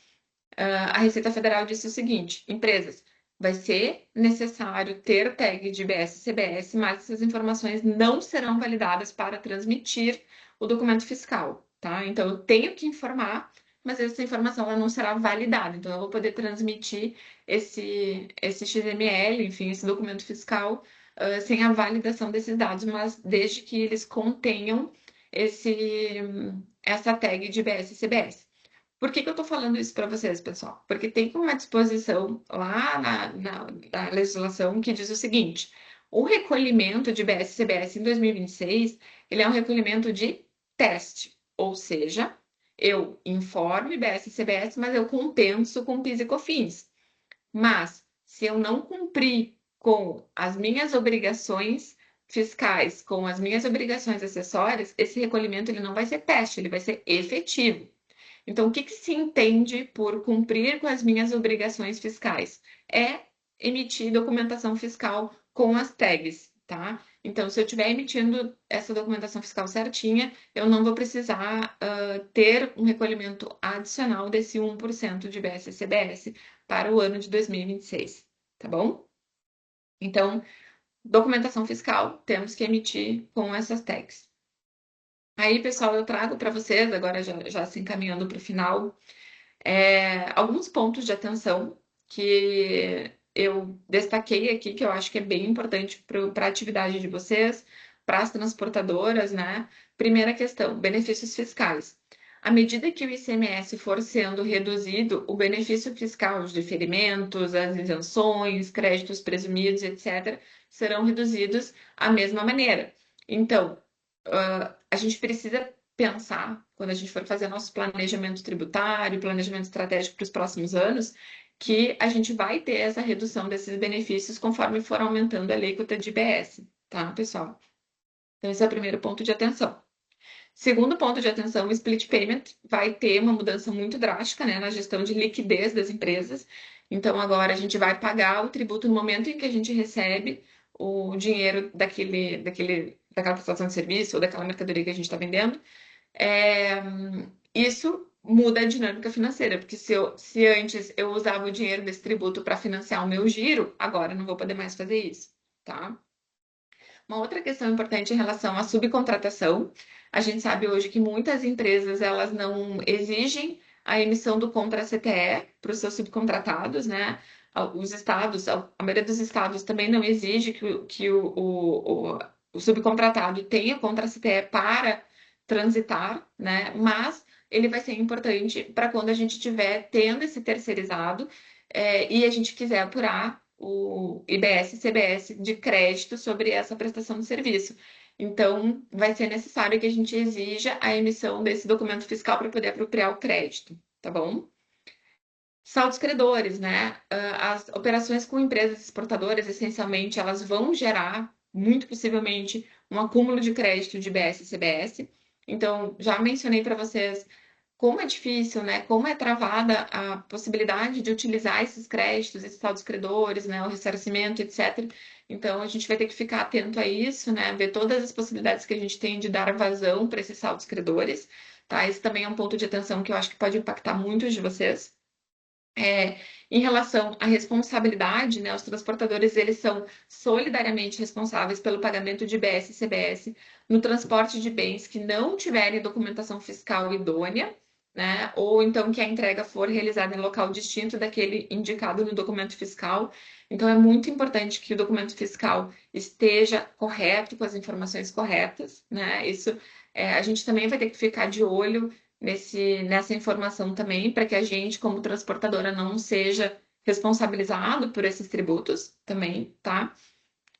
a Receita Federal disse o seguinte: empresas, vai ser necessário ter tag de IBS e CBS, mas essas informações não serão validadas para transmitir o documento fiscal, tá? Então, eu tenho que informar, mas essa informação ela não será validada. Então, eu vou poder transmitir esse XML, enfim, esse documento fiscal, sem a validação desses dados, mas desde que eles contenham essa tag de IBS e CBS. Por que eu estou falando isso para vocês, pessoal? Porque tem uma disposição lá na legislação que diz o seguinte: o recolhimento de IBS e CBS em 2026, ele é um recolhimento de teste, ou seja, eu informo IBS e CBS, mas eu compenso com PIS e COFINS. Mas, se eu não cumprir com as minhas obrigações fiscais, com as minhas obrigações acessórias, esse recolhimento ele não vai ser teste, ele vai ser efetivo. Então, o que se entende por cumprir com as minhas obrigações fiscais? É emitir documentação fiscal com as tags, tá? Então, se eu estiver emitindo essa documentação fiscal certinha, eu não vou precisar ter um recolhimento adicional desse 1% de IBS e CBS para o ano de 2026, tá bom? Então, documentação fiscal temos que emitir com essas tags. Aí, pessoal, eu trago para vocês, agora já se encaminhando para o final, alguns pontos de atenção que eu destaquei aqui, que eu acho que é bem importante para a atividade de vocês, para as transportadoras, né? Primeira questão, benefícios fiscais. À medida que o ICMS for sendo reduzido, o benefício fiscal, os diferimentos, as isenções, créditos presumidos, etc., serão reduzidos à mesma maneira. Então, a gente precisa pensar, quando a gente for fazer nosso planejamento tributário, planejamento estratégico para os próximos anos, que a gente vai ter essa redução desses benefícios conforme for aumentando a alíquota de IBS, tá, pessoal? Então, esse é o primeiro ponto de atenção. Segundo ponto de atenção, o split payment vai ter uma mudança muito drástica, né, na gestão de liquidez das empresas. Então, agora a gente vai pagar o tributo no momento em que a gente recebe o dinheiro daquela prestação de serviço ou daquela mercadoria que a gente está vendendo. Isso muda a dinâmica financeira, porque se antes eu usava o dinheiro desse tributo para financiar o meu giro, agora eu não vou poder mais fazer isso, tá? Uma outra questão importante em relação à subcontratação, a gente sabe hoje que muitas empresas elas não exigem a emissão do contra-CTE para os seus subcontratados, né? os estados, a maioria dos estados também não exige que o subcontratado tenha contra-CTE para transitar, né? Mas ele vai ser importante para quando a gente estiver tendo esse terceirizado e a gente quiser apurar o IBS e CBS de crédito sobre essa prestação de serviço. Então, vai ser necessário que a gente exija a emissão desse documento fiscal para poder apropriar o crédito, tá bom? Saldos credores, né? As operações com empresas exportadoras, essencialmente, elas vão gerar, muito possivelmente, um acúmulo de crédito de IBS e CBS. Então, já mencionei para vocês como é difícil, né? Como é travada a possibilidade de utilizar esses créditos, esses saldos credores, né? O ressarcimento, etc. Então, a gente vai ter que ficar atento a isso, né? Ver todas as possibilidades que a gente tem de dar vazão para esses saldos credores, tá? Esse também é um ponto de atenção que eu acho que pode impactar muitos de vocês. Em relação à responsabilidade, né, os transportadores eles são solidariamente responsáveis pelo pagamento de IBS e CBS no transporte de bens que não tiverem documentação fiscal idônea, né, ou então que a entrega for realizada em local distinto daquele indicado no documento fiscal. Então, é muito importante que o documento fiscal esteja correto, com as informações corretas, né? Isso, a gente também vai ter que ficar de olho nessa informação também, para que a gente, como transportadora, não seja responsabilizado por esses tributos também, tá?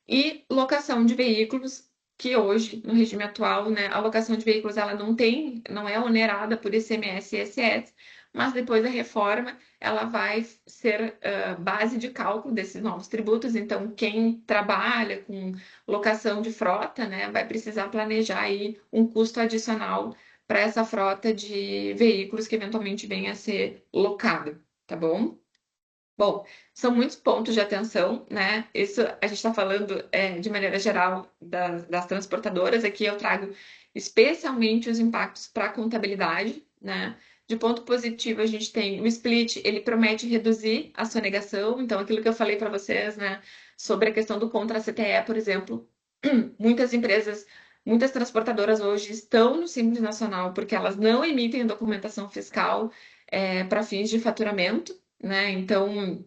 E locação de veículos, que hoje, no regime atual, né, a locação de veículos ela não é onerada por ICMS e ISS, mas depois da reforma ela vai ser base de cálculo desses novos tributos. Então, quem trabalha com locação de frota, né, vai precisar planejar aí um custo adicional para essa frota de veículos que eventualmente venha a ser locada, tá bom? Bom, são muitos pontos de atenção, né? Isso a gente está falando de maneira geral das transportadoras. Aqui eu trago especialmente os impactos para a contabilidade, né? De ponto positivo, a gente tem o split, ele promete reduzir a sonegação. Então, aquilo que eu falei para vocês, né, sobre a questão do contra-CTE, por exemplo, muitas empresas, muitas transportadoras hoje estão no Simples Nacional porque elas não emitem documentação fiscal para fins de faturamento, né? Então,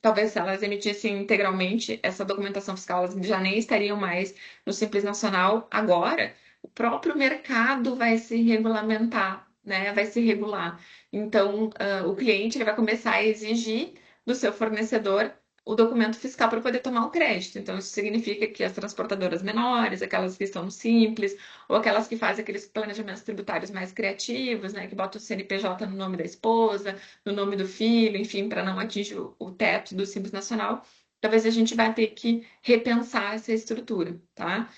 talvez se elas emitissem integralmente essa documentação fiscal, elas já nem estariam mais no Simples Nacional. Agora, o próprio mercado vai se regulamentar, né? Vai se regular. Então, o cliente ele vai começar a exigir do seu fornecedor o documento fiscal para poder tomar o crédito. Então, isso significa que as transportadoras menores, aquelas que estão no Simples, ou aquelas que fazem aqueles planejamentos tributários mais criativos, né? Que botam o CNPJ no nome da esposa, no nome do filho, enfim, para não atingir o teto do Simples Nacional, talvez a gente vai ter que repensar essa estrutura, tá?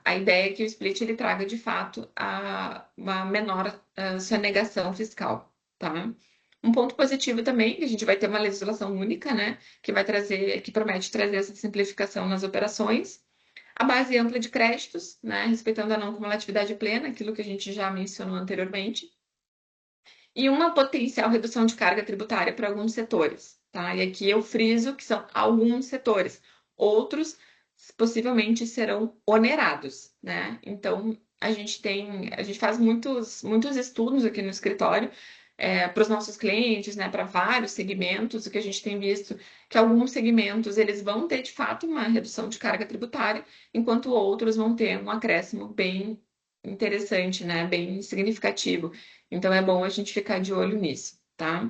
A ideia é que o split ele traga de fato uma menor sonegação fiscal, tá? Um ponto positivo também, que a gente vai ter uma legislação única, né, que promete trazer essa simplificação nas operações. A base ampla de créditos, né, respeitando a não cumulatividade plena, aquilo que a gente já mencionou anteriormente. E uma potencial redução de carga tributária para alguns setores, tá? E aqui eu friso que são alguns setores. Outros possivelmente serão onerados, né? Então, a gente faz muitos estudos aqui no escritório para os nossos clientes, né, para vários segmentos. O que a gente tem visto que alguns segmentos eles vão ter de fato uma redução de carga tributária, enquanto outros vão ter um acréscimo bem interessante, né, bem significativo. Então é bom a gente ficar de olho nisso, tá?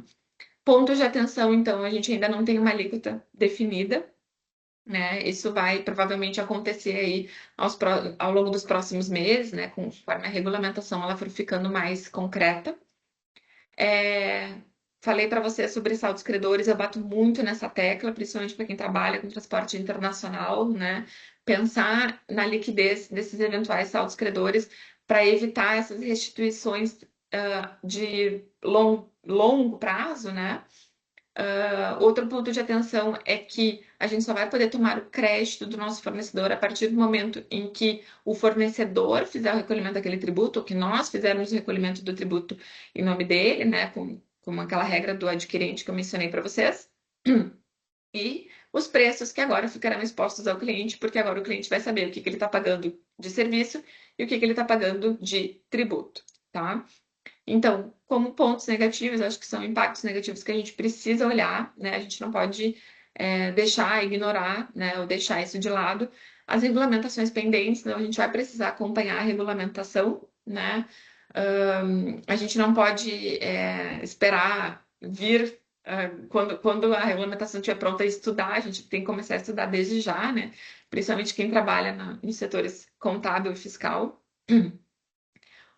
Pontos de atenção, então, a gente ainda não tem uma alíquota definida, né? Isso vai provavelmente acontecer aí ao longo dos próximos meses, né? Conforme a regulamentação ela for ficando mais concreta. Falei para você sobre saldos credores, eu bato muito nessa tecla, principalmente para quem trabalha com transporte internacional, né? Pensar na liquidez desses eventuais saldos credores para evitar essas restituições de longo prazo, né? Outro ponto de atenção é que a gente só vai poder tomar o crédito do nosso fornecedor a partir do momento em que o fornecedor fizer o recolhimento daquele tributo, ou que nós fizermos o recolhimento do tributo em nome dele, né? Com aquela regra do adquirente que eu mencionei para vocês. E os preços que agora ficarão expostos ao cliente, porque agora o cliente vai saber o que ele está pagando de serviço e o que ele está pagando de tributo, tá? Então, como pontos negativos, acho que são impactos negativos que a gente precisa olhar, né? A gente não pode deixar, ignorar, né? Ou deixar isso de lado. As regulamentações pendentes, então a gente vai precisar acompanhar a regulamentação, né? A gente não pode esperar vir quando a regulamentação estiver pronta a estudar, a gente tem que começar a estudar desde já, né? Principalmente quem trabalha em setores contábil e fiscal.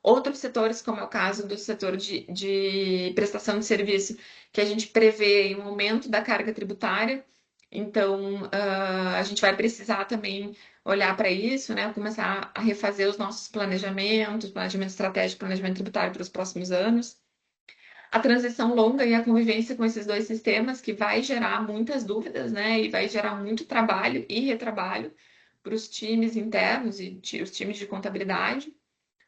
Outros setores, como é o caso do setor de prestação de serviço, que a gente prevê um aumento da carga tributária, então a gente vai precisar também olhar para isso, né? Começar a refazer os nossos planejamentos, planejamento estratégico, planejamento tributário para os próximos anos. A transição longa e a convivência com esses dois sistemas, que vai gerar muitas dúvidas, né? E vai gerar muito trabalho e retrabalho para os times internos e os times de contabilidade.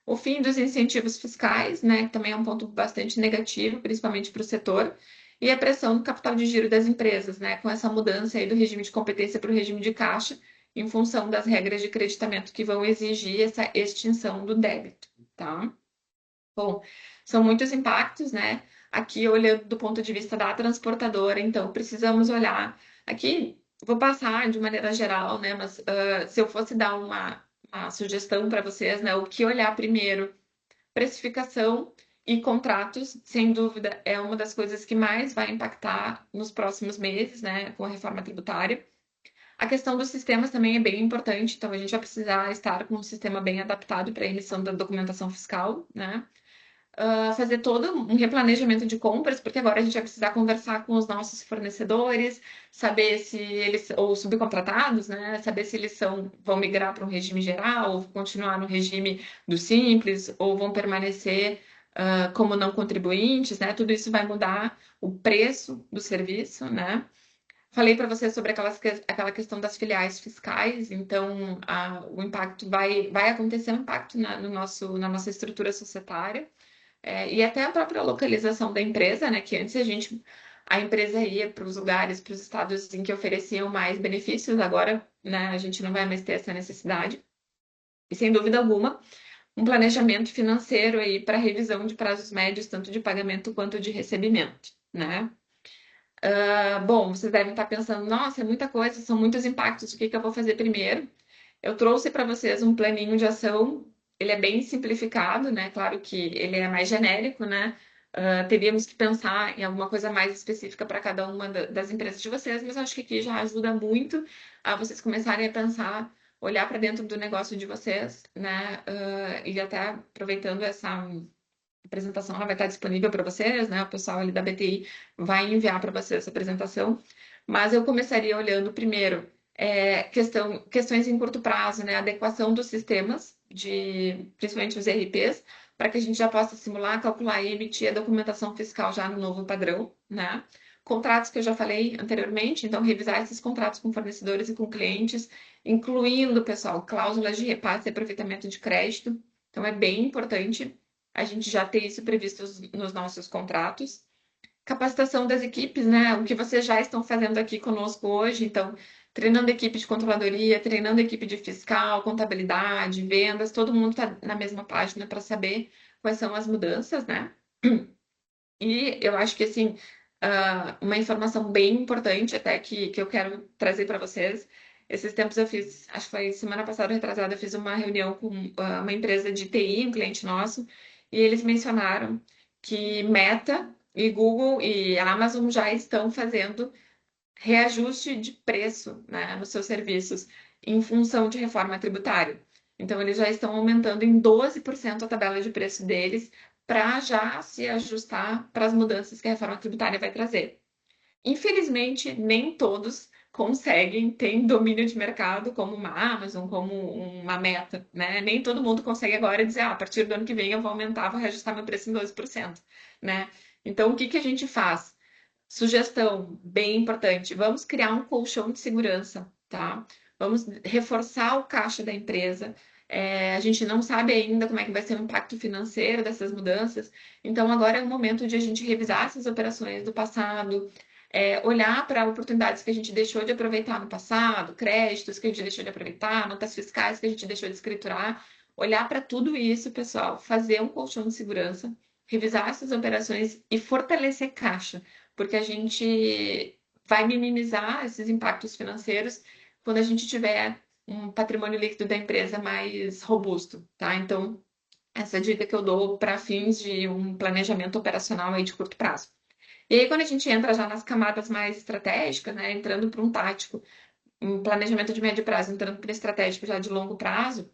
O fim dos incentivos fiscais, né, que também é um ponto bastante negativo, principalmente para o setor, e a pressão do capital de giro das empresas, né, com essa mudança aí do regime de competência para o regime de caixa, em função das regras de creditamento que vão exigir essa extinção do débito, tá? Bom, são muitos impactos, né? Aqui, olhando do ponto de vista da transportadora, então, precisamos olhar. Aqui, vou passar de maneira geral, né? Mas se eu fosse dar uma sugestão para vocês, né? O que olhar primeiro? Precificação e contratos, sem dúvida, é uma das coisas que mais vai impactar nos próximos meses, né? Com a reforma tributária. A questão dos sistemas também é bem importante, então a gente vai precisar estar com um sistema bem adaptado para a emissão da documentação fiscal, né? Fazer todo um replanejamento de compras, porque agora a gente vai precisar conversar com os nossos fornecedores, saber se eles, ou subcontratados, né? Saber se eles vão migrar para um regime geral, ou continuar no regime do simples, ou vão permanecer como não contribuintes, né? Tudo isso vai mudar o preço do serviço, né? Falei para você sobre aquela questão das filiais fiscais, então o impacto vai acontecer um impacto na nossa estrutura societária. E até a própria localização da empresa, né? Que antes a empresa ia para os lugares, para os estados em que ofereciam mais benefícios, agora, né, a gente não vai mais ter essa necessidade. E sem dúvida alguma, um planejamento financeiro aí para revisão de prazos médios, tanto de pagamento quanto de recebimento, né? Bom, vocês devem estar pensando, nossa, é muita coisa, são muitos impactos, o que que eu vou fazer primeiro? Eu trouxe para vocês um planinho de ação, ele é bem simplificado, né? Claro que ele é mais genérico, né? Teríamos que pensar em alguma coisa mais específica para cada uma das empresas de vocês, mas eu acho que aqui já ajuda muito a vocês começarem a pensar, olhar para dentro do negócio de vocês, né? E até aproveitando essa apresentação, ela vai estar disponível para vocês, né? O pessoal ali da BTI vai enviar para vocês essa apresentação, mas eu começaria olhando primeiro questões em curto prazo, né? Adequação dos sistemas, principalmente os ERPs, para que a gente já possa simular, calcular e emitir a documentação fiscal já no novo padrão, né? Contratos que eu já falei anteriormente, então revisar esses contratos com fornecedores e com clientes, incluindo, pessoal, cláusulas de repasse e aproveitamento de crédito. Então é bem importante a gente já ter isso previsto nos nossos contratos. Capacitação das equipes, né? O que vocês já estão fazendo aqui conosco hoje, então, treinando equipe de controladoria, treinando equipe de fiscal, contabilidade, vendas, todo mundo está na mesma página para saber quais são as mudanças, né? E eu acho que, assim, uma informação bem importante até que eu quero trazer para vocês. Esses tempos eu fiz, acho que foi semana passada, retrasada, eu fiz uma reunião com uma empresa de TI, um cliente nosso, e eles mencionaram que Meta e Google e Amazon já estão fazendo reajuste de preço, né, nos seus serviços em função de reforma tributária. Então, eles já estão aumentando em 12% a tabela de preço deles para já se ajustar para as mudanças que a reforma tributária vai trazer. Infelizmente, nem todos conseguem ter domínio de mercado como uma Amazon, como uma Meta, né? Nem todo mundo consegue agora dizer, a partir do ano que vem eu vou aumentar, vou reajustar meu preço em 12%, né? Então, o que que a gente faz? Sugestão bem importante: vamos criar um colchão de segurança, tá? Vamos reforçar o caixa da empresa. A gente não sabe ainda como é que vai ser o impacto financeiro dessas mudanças, então agora é o momento de a gente revisar essas operações do passado, olhar para oportunidades que a gente deixou de aproveitar no passado, créditos que a gente deixou de aproveitar, notas fiscais que a gente deixou de escriturar, olhar para tudo isso, pessoal, fazer um colchão de segurança, revisar essas operações e fortalecer caixa, porque a gente vai minimizar esses impactos financeiros quando a gente tiver um patrimônio líquido da empresa mais robusto, tá? Então, essa dica que eu dou para fins de um planejamento operacional aí de curto prazo. E aí, quando a gente entra já nas camadas mais estratégicas, né, entrando para um tático, um planejamento de médio prazo, entrando para estratégico já de longo prazo,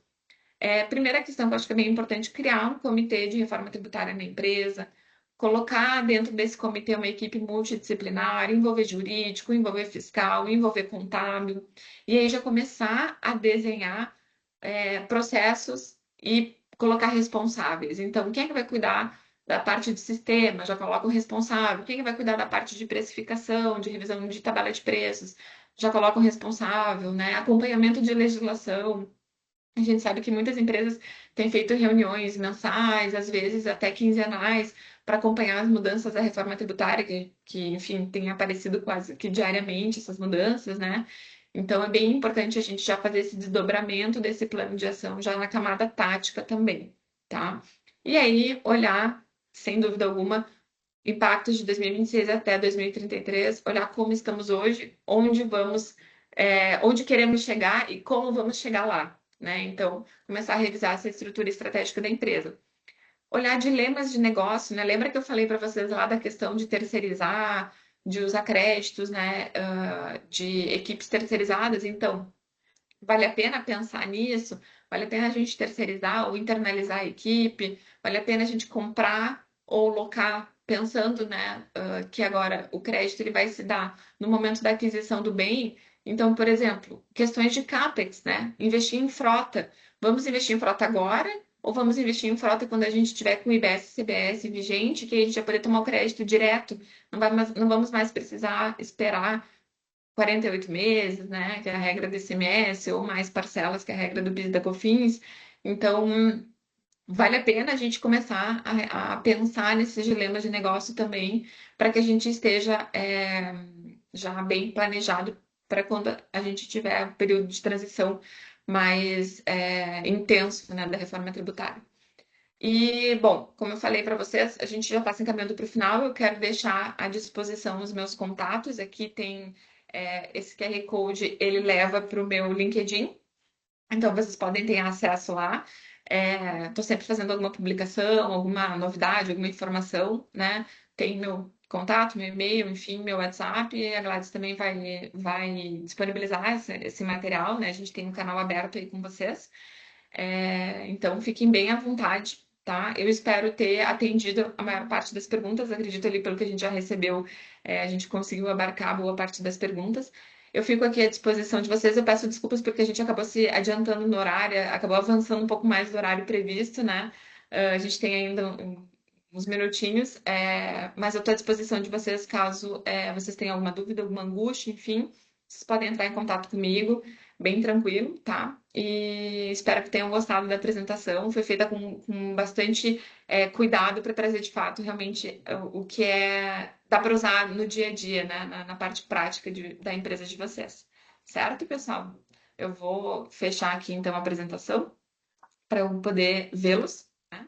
primeira questão que eu acho que é bem importante, criar um comitê de reforma tributária na empresa, colocar dentro desse comitê uma equipe multidisciplinar, envolver jurídico, envolver fiscal, envolver contábil, e aí já começar a desenhar processos e colocar responsáveis. Então, quem é que vai cuidar da parte de sistema? Já coloca o responsável. Quem é que vai cuidar da parte de precificação, de revisão de tabela de preços? Já coloca o responsável, né? Acompanhamento de legislação. A gente sabe que muitas empresas têm feito reuniões mensais, às vezes até quinzenais, para acompanhar as mudanças da reforma tributária, enfim, tem aparecido quase que diariamente essas mudanças, né? Então, é bem importante a gente já fazer esse desdobramento desse plano de ação já na camada tática também, tá? E aí, olhar, sem dúvida alguma, impactos de 2026 até 2033, olhar como estamos hoje, onde vamos, onde queremos chegar e como vamos chegar lá, né? Então, começar a revisar essa estrutura estratégica da empresa. Olhar dilemas de negócio, né? Lembra que eu falei para vocês lá da questão de terceirizar, de usar créditos, né? De equipes terceirizadas? Então, vale a pena pensar nisso? Vale a pena a gente terceirizar ou internalizar a equipe? Vale a pena a gente comprar ou locar, pensando, né, que agora o crédito ele vai se dar no momento da aquisição do bem? Então, por exemplo, questões de CAPEX, né? Investir em frota. Vamos investir em frota agora? Ou vamos investir em frota quando a gente tiver com o IBS e CBS vigente, que a gente vai poder tomar o crédito direto? Não vamos mais precisar esperar 48 meses, né, que é a regra do ICMS, ou mais parcelas, que é a regra do PIS e da COFINS. Então, vale a pena a gente começar a pensar nesses dilemas de negócio também, para que a gente esteja já bem planejado para quando a gente tiver um período de transição mais intenso, né, da reforma tributária. E, bom, como eu falei para vocês, a gente já está se encaminhando para o final. Eu quero deixar à disposição os meus contatos. Aqui tem esse QR Code, ele leva para o meu LinkedIn. Então, vocês podem ter acesso lá. Estou sempre fazendo alguma publicação, alguma novidade, alguma informação, né? Tem meu contato, meu e-mail, enfim, meu WhatsApp. E a Gladys também vai disponibilizar esse material, né? A gente tem um canal aberto aí com vocês. Então, fiquem bem à vontade, tá? Eu espero ter atendido a maior parte das perguntas. Acredito ali, pelo que a gente já recebeu, a gente conseguiu abarcar boa parte das perguntas. Eu fico aqui à disposição de vocês. Eu peço desculpas porque a gente acabou se adiantando no horário, acabou avançando um pouco mais do horário previsto, né? A gente tem ainda uns minutinhos, mas eu estou à disposição de vocês caso vocês tenham alguma dúvida, alguma angústia, enfim. Vocês podem entrar em contato comigo, bem tranquilo, tá? E espero que tenham gostado da apresentação. Foi feita com bastante cuidado para trazer de fato realmente o que dá para usar no dia a dia, né? Na parte prática da empresa de vocês. Certo, pessoal? Eu vou fechar aqui então a apresentação para eu poder vê-los, né?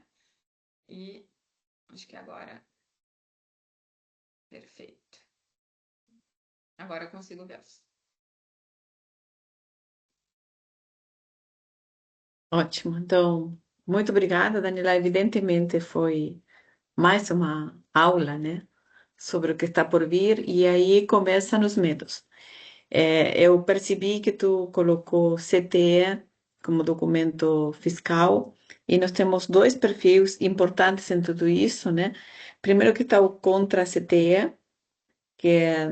E acho que agora. Perfeito. Agora eu consigo vê-los. Ótimo. Então, muito obrigada, Daniela. Evidentemente foi mais uma aula, né, sobre o que está por vir, e aí começam os medos. Eu percebi que tu colocou CTE como documento fiscal, e nós temos dois perfis importantes em tudo isso, né? Primeiro que está o contra CTE, que é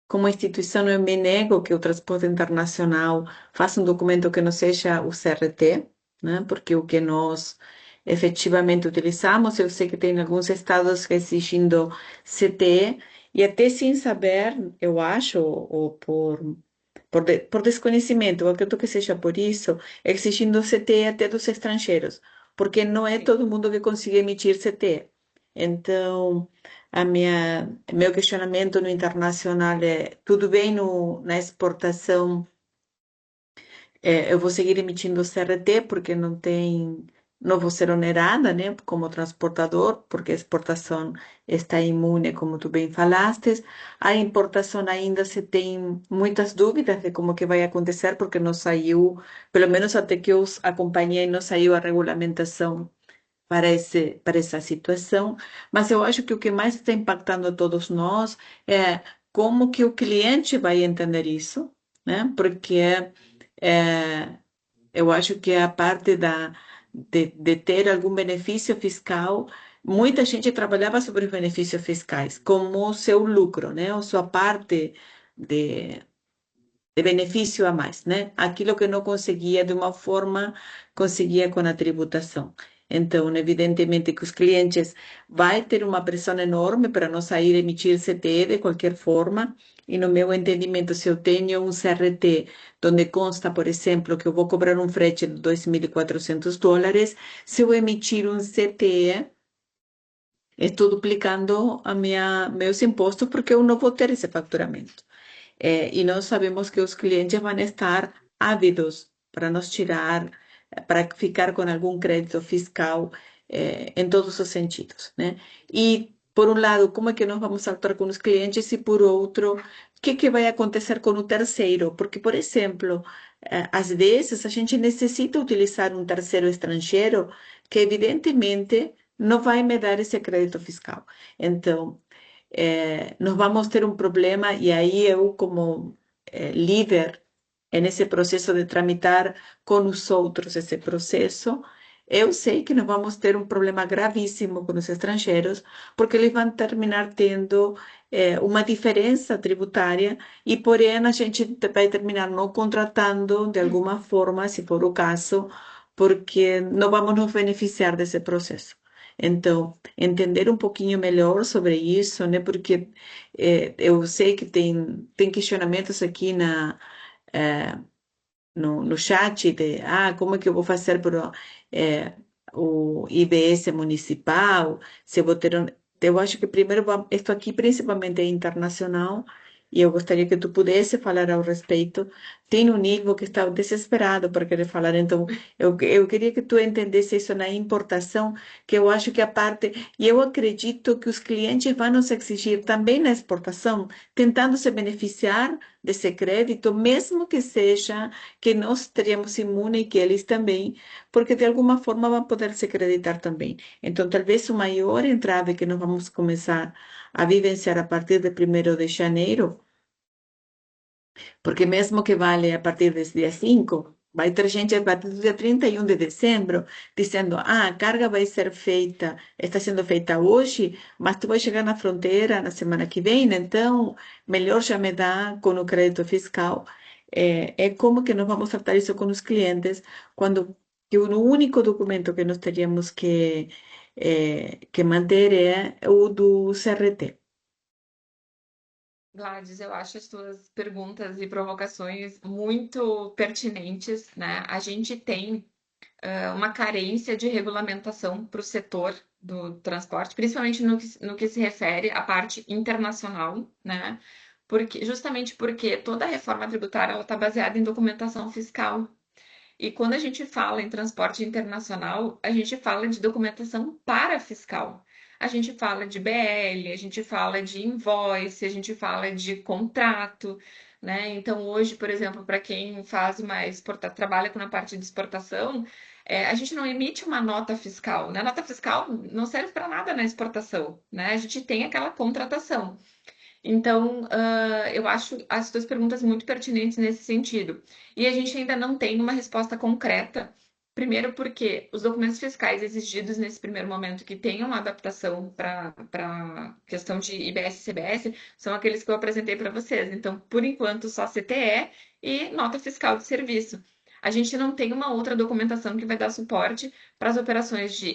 como instituição eu me nego que o transporte internacional faça um documento que não seja o CRT, né? Porque o que nós efetivamente utilizamos, eu sei que tem alguns estados exigindo CTE, e até sem saber, eu acho, ou por desconhecimento, eu acredito que seja por isso, exigindo CTE até dos estrangeiros, porque não é Sim. todo mundo que consegue emitir CTE. Então, meu questionamento no internacional é, tudo bem na exportação, eu vou seguir emitindo CRT porque não tem não vou ser onerada, né, como transportador, porque a exportação está imune, como tu bem falaste. A importação ainda se tem muitas dúvidas de como que vai acontecer, porque não saiu, pelo menos até que eu os acompanhei, não saiu a regulamentação para essa situação, mas eu acho que o que mais está impactando a todos nós é como que o cliente vai entender isso, né? Porque eu acho que a parte de ter algum benefício fiscal, muita gente trabalhava sobre os benefícios fiscais como o seu lucro, né? Ou sua parte de, de benefício a mais, né? Aquilo que não conseguia de uma forma, conseguia com a tributação. Então, evidentemente que os clientes vai ter uma pressão enorme para não sair e emitir CTE de qualquer forma. E no meu entendimento, se eu tenho um CRT onde consta, por exemplo, que eu vou cobrar um frete de $2.400, se eu emitir um CTE, estou duplicando meus impostos porque eu não vou ter esse faturamento. E nós sabemos que os clientes vão estar ávidos para nos tirar, para ficar com algum crédito fiscal, em todos os sentidos, né? E, por um lado, como é que nós vamos atuar com os clientes? E, por outro, o que vai acontecer com o terceiro? Porque, por exemplo, às vezes a gente necessita utilizar um terceiro estrangeiro que, evidentemente, não vai me dar esse crédito fiscal. Então, nós vamos ter um problema, e aí eu, como líder nesse processo de tramitar com os outros esse processo, eu sei que nós vamos ter um problema gravíssimo com os estrangeiros, porque eles vão terminar tendo uma diferença tributária e, porém, a gente vai terminar não contratando de alguma forma, se for o caso, porque não vamos nos beneficiar desse processo. Então, entender um pouquinho melhor sobre isso, né? Porque eu sei que tem questionamentos aqui eh, no chat de como é que eu vou fazer para o IBS municipal, se eu vou ter eu acho que primeiro isso aqui principalmente é internacional e eu gostaria que tu pudesse falar ao respeito. Tem um nível que está desesperado para querer falar, então eu queria que tu entendesse isso na importação, que eu acho que a parte, e eu acredito que os clientes vão nos exigir também na exportação, tentando se beneficiar desse crédito, mesmo que seja que nós teríamos imune e que eles também, porque de alguma forma vão poder se acreditar também. Então, talvez o maior entrave que nós vamos começar a vivenciar a partir de 1º de janeiro, porque mesmo que vale a partir desse dia 5, vai ter gente a partir do dia 31 de dezembro dizendo: a carga vai ser feita, está sendo feita hoje, mas tu vai chegar na fronteira na semana que vem, então melhor já me dá com o crédito fiscal. É como que nós vamos tratar isso com os clientes quando que o único documento que nós teríamos que manter é o do CRT. Gladys, eu acho as tuas perguntas e provocações muito pertinentes, né? A gente tem uma carência de regulamentação para o setor do transporte, principalmente no que se refere à parte internacional, né? Justamente porque toda a reforma tributária está baseada em documentação fiscal. E quando a gente fala em transporte internacional, a gente fala de documentação para fiscal. A gente fala de BL, a gente fala de invoice, a gente fala de contrato, né? Então, hoje, por exemplo, para quem faz trabalha na parte de exportação, a gente não emite uma nota fiscal, né? A nota fiscal não serve para nada na exportação, né? A gente tem aquela contratação. Então, eu acho as tuas perguntas muito pertinentes nesse sentido. E a gente ainda não tem uma resposta concreta. Primeiro, porque os documentos fiscais exigidos nesse primeiro momento que tenham uma adaptação para questão de IBS e CBS são aqueles que eu apresentei para vocês. Então, por enquanto, só CTE e nota fiscal de serviço. A gente não tem uma outra documentação que vai dar suporte para as operações de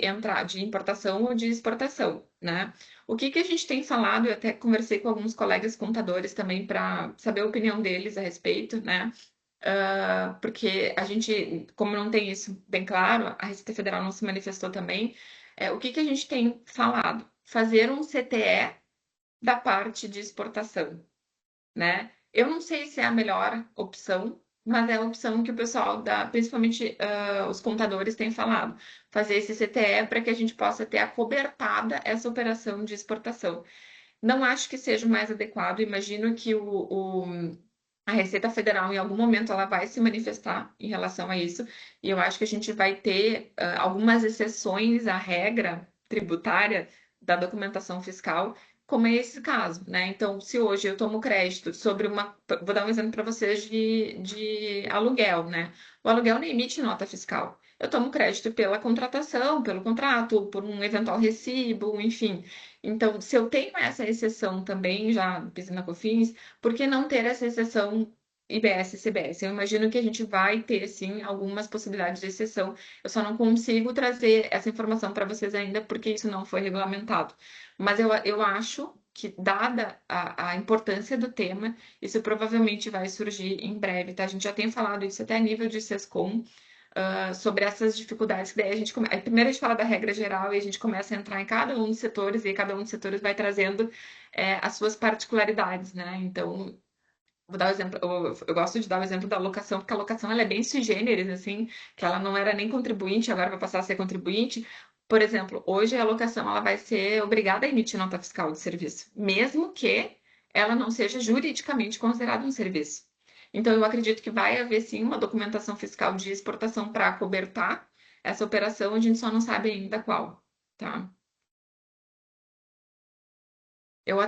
importação ou de exportação, né? O que a gente tem falado, eu até conversei com alguns colegas contadores também para saber a opinião deles a respeito, né? Porque a gente, como não tem isso bem claro, a Receita Federal não se manifestou também. O que a gente tem falado? Fazer um CTE da parte de exportação, né? Eu não sei se é a melhor opção, mas é a opção que o pessoal principalmente os contadores têm falado, fazer esse CTE para que a gente possa ter acobertada essa operação de exportação. Não acho que seja o mais adequado, imagino que a Receita Federal, em algum momento, ela vai se manifestar em relação a isso, e eu acho que a gente vai ter algumas exceções à regra tributária da documentação fiscal, como é esse caso, né? Então, se hoje eu tomo crédito sobre uma. Vou dar um exemplo para vocês de aluguel, né? O aluguel nem emite nota fiscal. Eu tomo crédito pela contratação, pelo contrato, por um eventual recibo, enfim. Então, se eu tenho essa exceção também, já no PIS e na COFINS, por que não ter essa exceção IBS e CBS? Eu imagino que a gente vai ter, sim, algumas possibilidades de exceção. Eu só não consigo trazer essa informação para vocês ainda, porque isso não foi regulamentado. Mas eu acho que, dada a importância do tema, isso provavelmente vai surgir em breve, tá? A gente já tem falado isso até a nível de SESCOM, sobre essas dificuldades, que daí aí primeiro a gente fala da regra geral e a gente começa a entrar em cada um dos setores, e aí cada um dos setores vai trazendo as suas particularidades, né? Então, vou dar o exemplo, eu gosto de dar o exemplo da alocação, porque a alocação ela é bem sui generis, assim, que ela não era nem contribuinte, agora vai passar a ser contribuinte. Por exemplo, hoje a alocação ela vai ser obrigada a emitir nota fiscal de serviço, mesmo que ela não seja juridicamente considerada um serviço. Então, eu acredito que vai haver sim uma documentação fiscal de exportação para acobertar essa operação, a gente só não sabe ainda qual, tá? Eu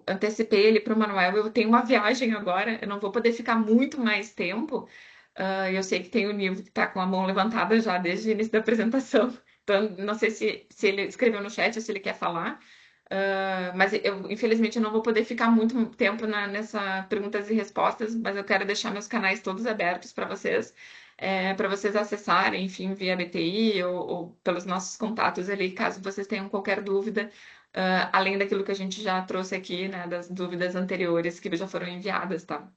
antecipei ele para o Manuel. Eu tenho uma viagem agora, eu não vou poder ficar muito mais tempo. Eu sei que tem o Nilvo que está com a mão levantada já desde o início da apresentação. Então, não sei se ele escreveu no chat ou se ele quer falar. Mas eu, infelizmente, eu não vou poder ficar muito tempo nessa perguntas e respostas, mas eu quero deixar meus canais todos abertos para vocês acessarem, enfim, via BTI ou pelos nossos contatos ali, caso vocês tenham qualquer dúvida, além daquilo que a gente já trouxe aqui, né, das dúvidas anteriores que já foram enviadas, tá?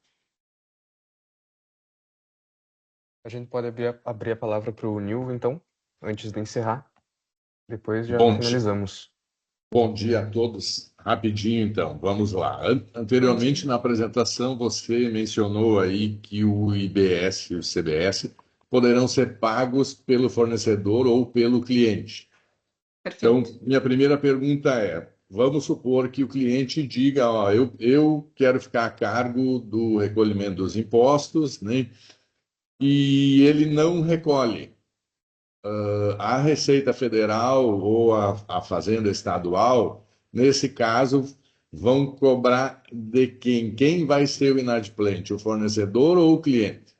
A gente pode abrir a palavra para o Nilvo, então, antes de encerrar. Depois já Bom dia. finalizamos. Bom dia a todos. Rapidinho, então, vamos lá. Anteriormente, na apresentação, você mencionou aí que o IBS e o CBS poderão ser pagos pelo fornecedor ou pelo cliente. Então, Perfeito. minha primeira pergunta é: vamos supor que o cliente diga, ó, eu quero ficar a cargo do recolhimento dos impostos, né? E ele não recolhe. A Receita Federal ou a Fazenda Estadual, nesse caso, vão cobrar de quem? Quem vai ser o inadimplente, o fornecedor ou o cliente?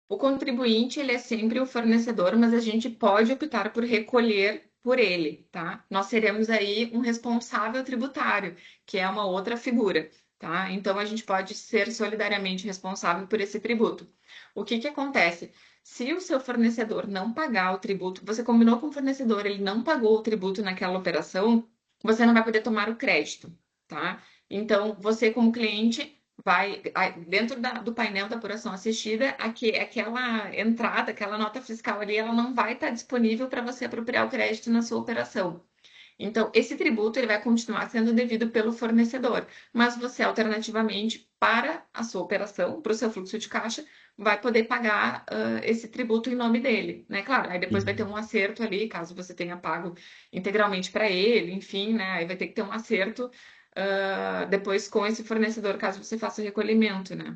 O contribuinte, ele é sempre o fornecedor, mas a gente pode optar por recolher por ele, tá? Nós seremos aí um responsável tributário, que é uma outra figura, tá? Então, a gente pode ser solidariamente responsável por esse tributo. O que que acontece? Se o seu fornecedor não pagar o tributo, você combinou com o fornecedor, ele não pagou o tributo naquela operação, você não vai poder tomar o crédito, tá? Então, você como cliente vai dentro do painel da apuração assistida, aquela entrada, aquela nota fiscal ali, ela não vai estar disponível para você apropriar o crédito na sua operação. Então, esse tributo ele vai continuar sendo devido pelo fornecedor, mas você, alternativamente, para a sua operação, para o seu fluxo de caixa, vai poder pagar esse tributo em nome dele, né? Claro, aí depois vai ter um acerto ali, caso você tenha pago integralmente para ele, enfim, né? Aí vai ter que ter um acerto depois com esse fornecedor, caso você faça o recolhimento, né?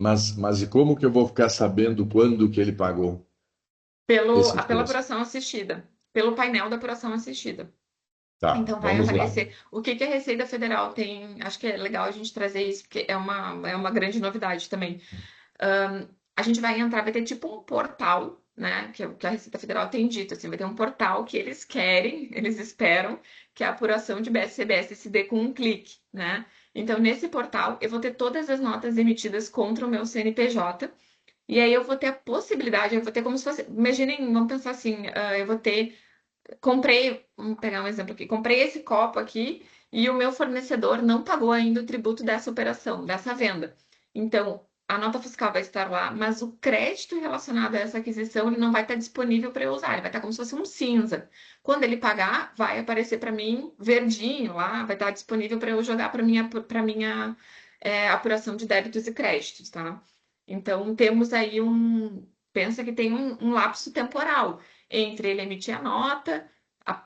Mas e como que eu vou ficar sabendo quando que ele pagou esse Pela imposto? apuração assistida, pelo painel da apuração assistida. Tá, Então vai vamos lá. aparecer. O que que a Receita Federal tem? Acho que é legal a gente trazer isso, porque é uma grande novidade também. A gente vai entrar, vai ter tipo um portal, né? Que é o que a Receita Federal tem dito, assim, vai ter um portal que eles querem, eles esperam que a apuração de BS-CBS se dê com um clique, né? Então, nesse portal, eu vou ter todas as notas emitidas contra o meu CNPJ. E aí eu vou ter a possibilidade, eu vou ter como se fosse. Imaginem, vamos pensar assim, eu vou ter. Comprei, vamos pegar um exemplo aqui, comprei esse copo aqui e o meu fornecedor não pagou ainda o tributo dessa operação, dessa venda. Então, a nota fiscal vai estar lá, mas o crédito relacionado a essa aquisição ele não vai estar disponível para eu usar, ele vai estar como se fosse um cinza. Quando ele pagar, vai aparecer para mim verdinho lá, vai estar disponível para eu jogar para minha apuração de débitos e créditos, tá? Então, temos aí pensa que tem um lapso temporal entre ele emitir a nota,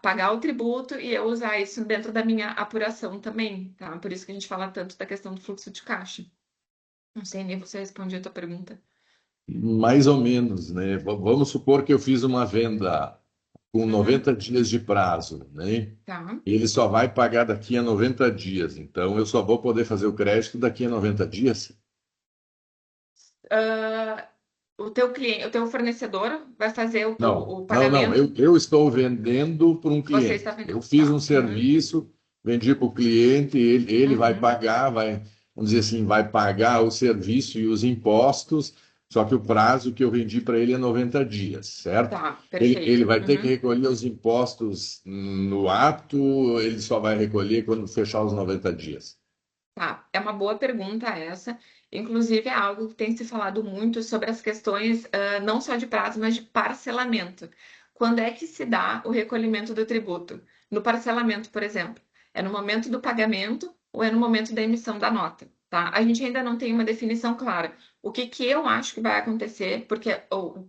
pagar o tributo e eu usar isso dentro da minha apuração também, tá? Por isso que a gente fala tanto da questão do fluxo de caixa. Não sei nem você respondeu a tua pergunta. Mais ou menos, né? Vamos supor que eu fiz uma venda com 90 dias de prazo, né? Tá. Ele só vai pagar daqui a 90 dias. Então, eu só vou poder fazer o crédito daqui a 90 dias? O teu cliente, o teu fornecedor vai fazer o Não. pagamento. Eu estou vendendo para um Você cliente. está vendendo. Eu fiz Tá. um serviço, vendi para o cliente, ele vai Uhum. pagar, vamos dizer assim, vai pagar o serviço e os impostos, só que o prazo que eu vendi para ele é 90 dias, certo? Tá, Ele perfeito. vai ter que Uhum. recolher os impostos no ato, ele só vai recolher quando fechar os 90 dias. Tá, é uma boa pergunta essa. Inclusive, é algo que tem se falado muito sobre as questões, não só de prazo, mas de parcelamento. Quando é que se dá o recolhimento do tributo? No parcelamento, por exemplo, é no momento do pagamento ou é no momento da emissão da nota, tá? A gente ainda não tem uma definição clara. O que que eu acho que vai acontecer, porque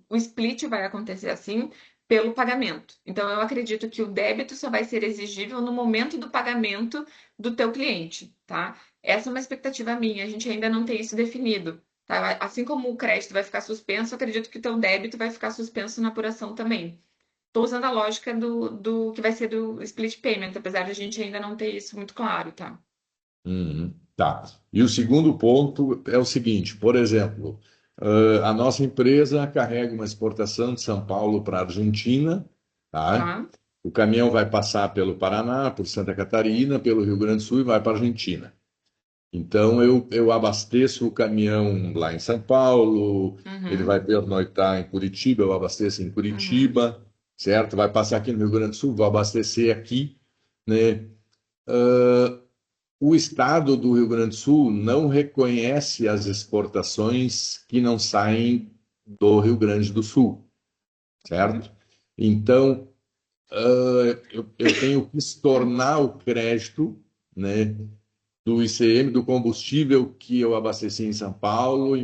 o split vai acontecer assim, pelo pagamento. Então, eu acredito que o débito só vai ser exigível no momento do pagamento do teu cliente, tá? Essa é uma expectativa minha, a gente ainda não tem isso definido, tá? Assim como o crédito vai ficar suspenso, eu acredito que o teu débito vai ficar suspenso na apuração também. Estou usando a lógica do que vai ser do split payment, apesar de a gente ainda não ter isso muito claro, tá? Tá. E o segundo ponto é o seguinte, por exemplo, a nossa empresa carrega uma exportação de São Paulo para a Argentina, tá? Tá? O caminhão vai passar pelo Paraná, por Santa Catarina, pelo Rio Grande do Sul e vai para a Argentina. Então, eu abasteço o caminhão lá em São Paulo, ele Uhum, vai pernoitar em Curitiba, eu abasteço em uhum, Curitiba, certo? Vai passar aqui no Rio Grande do Sul, vou abastecer aqui, né? O estado do Rio Grande do Sul não reconhece as exportações que não saem do Rio Grande do Sul, uhum. certo? Então, eu tenho que estornar o crédito, né, do ICM, do combustível que eu abasteci em São Paulo,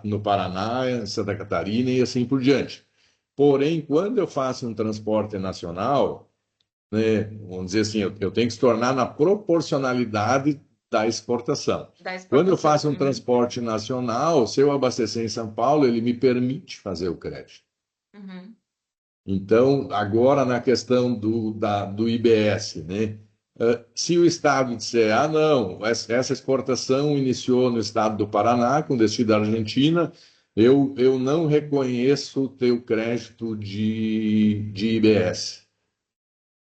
no Paraná, em Santa Catarina e assim por diante. Porém, quando eu faço um transporte nacional, né, vamos dizer assim, eu tenho que se tornar na proporcionalidade da exportação. Da Quando eu exportação. faço um Uhum, transporte nacional, se eu abastecer em São Paulo, ele me permite fazer o crédito. uhum. Então, agora na questão do IBS, né? Se o Estado disser, ah, não, essa exportação iniciou no Estado do Paraná, com destino da Argentina, eu não reconheço o teu crédito de IBS.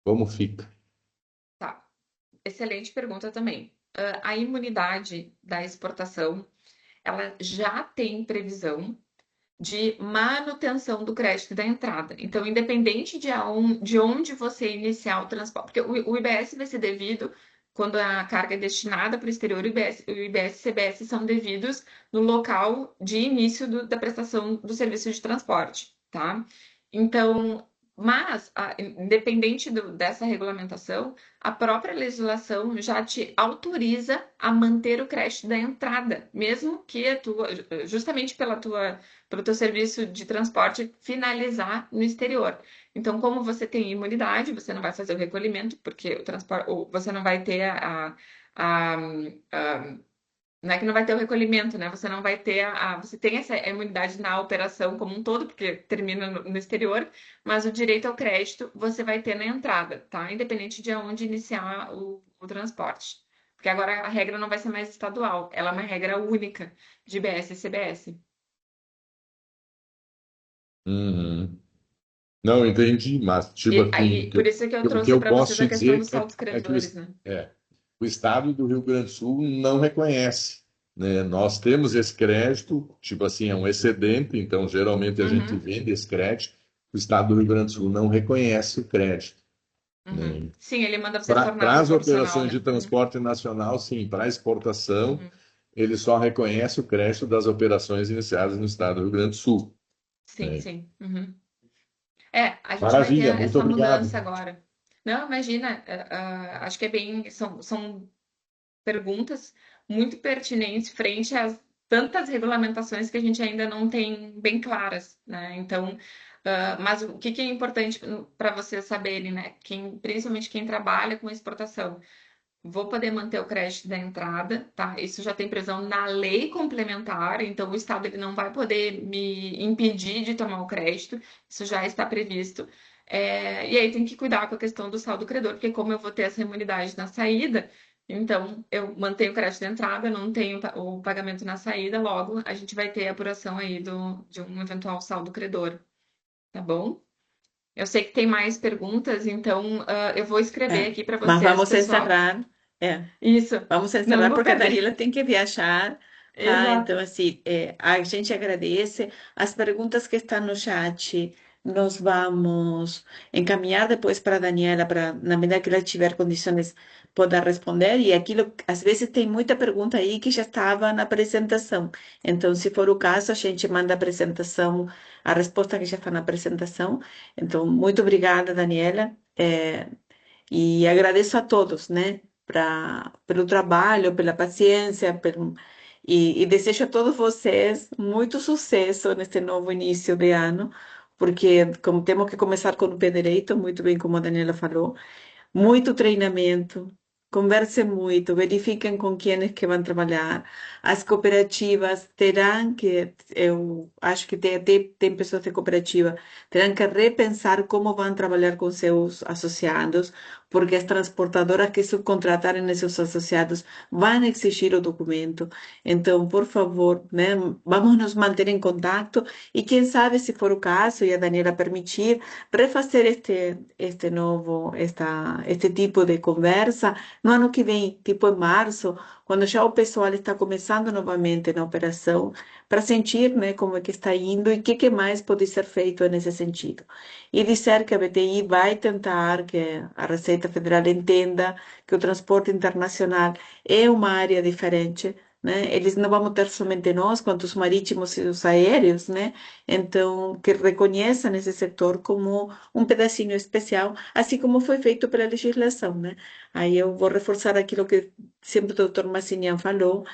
Como fica? Tá. Excelente pergunta também. A imunidade da exportação, ela já tem previsão de manutenção do crédito da entrada. Então, independente de onde você iniciar o transporte, porque o IBS vai ser devido quando a carga é destinada para o exterior, o IBS e CBS são devidos no local de início da prestação do serviço de transporte, tá? Então, mas, independente dessa regulamentação, a própria legislação já te autoriza a manter o crédito da entrada, mesmo que justamente pelo teu serviço de transporte finalizar no exterior. Então, como você tem imunidade, você não vai fazer o recolhimento, porque o transporte, ou você não vai ter a- não é que não vai ter o recolhimento, né? Você não vai ter você tem essa imunidade na operação como um todo, porque termina no exterior, mas o direito ao crédito você vai ter na entrada, tá? Independente de onde iniciar o transporte. Porque agora a regra não vai ser mais estadual, ela é uma regra única de IBS e CBS. Uhum. Não, entendi, mas tipo E assim, aí, por isso que eu o que trouxe eu para posso vocês te a questão dizer dos saldos é que o, credores, né? é, o Estado do Rio Grande do Sul não reconhece, né? Nós temos esse crédito, tipo assim, é um excedente, então geralmente a gente Uhum, vende esse crédito, o Estado do Rio Grande do Sul não reconhece o crédito, uhum. né? Sim, ele manda você tornar Para as proporcional, operações de né? Uhum, transporte nacional, sim, para exportação, uhum. ele só reconhece o crédito das operações iniciadas no Estado do Rio Grande do Sul, Sim, né? sim. Uhum. É, a gente vai ter Maravilha, muito essa mudança obrigado. agora. Não, imagina, acho que é bem, são perguntas muito pertinentes frente tantas regulamentações que a gente ainda não tem bem claras, né? Então, mas o que é importante para vocês saberem, né? Principalmente quem trabalha com exportação, vou poder manter o crédito da entrada, tá? Isso já tem previsão na lei complementar, então o Estado ele não vai poder me impedir de tomar o crédito, isso já está previsto. E aí tem que cuidar com a questão do saldo credor, porque como eu vou ter essa imunidade na saída, então eu mantenho o crédito da entrada, não tenho o pagamento na saída, logo a gente vai ter a apuração aí de um eventual saldo credor, tá bom? Eu sei que tem mais perguntas, então eu vou escrever É, aqui para mas vocês, vamos pessoal. encerrar. É, Isso. vamos Não encerrar vou porque a perder. Daniela tem que viajar, tá? Exato. Então, assim, a gente agradece. As perguntas que estão no chat, nós vamos encaminhar depois para a Daniela, para, na medida que ela tiver condições, poder responder. E aquilo, às vezes, tem muita pergunta aí que já estava na apresentação. Então, se for o caso, a gente manda a apresentação, a resposta que já está na apresentação. Então, muito obrigada, Daniela. E agradeço a todos, né, pelo trabalho, pela paciência, e desejo a todos vocês muito sucesso neste novo início de ano, porque como temos que começar com o pé direito, muito bem como a Daniela falou, muito treinamento, conversem muito, verifiquem com quem é que vão trabalhar. As cooperativas terão que, eu acho que tem pessoas de cooperativa, terão que repensar como vão trabalhar com seus associados, porque as transportadoras que subcontratarem esses associados vão exigir o documento. Então, por favor, né, vamos nos manter em contato e quem sabe, se for o caso e a Daniela permitir, refazer este tipo de conversa no ano que vem, tipo em março, quando já o pessoal está começando novamente na operação, para sentir, né, como é que está indo e o que mais pode ser feito nesse sentido. E dizer que a BTI vai tentar que a Receita Federal entenda que o transporte internacional é uma área diferente, né? Eles não vão ter somente nós, quanto os marítimos e os aéreos, né? Então, que reconheçam esse setor como um pedacinho especial, assim como foi feito pela legislação, né? Aí eu vou reforçar aquilo que sempre o doutor Massinian falou,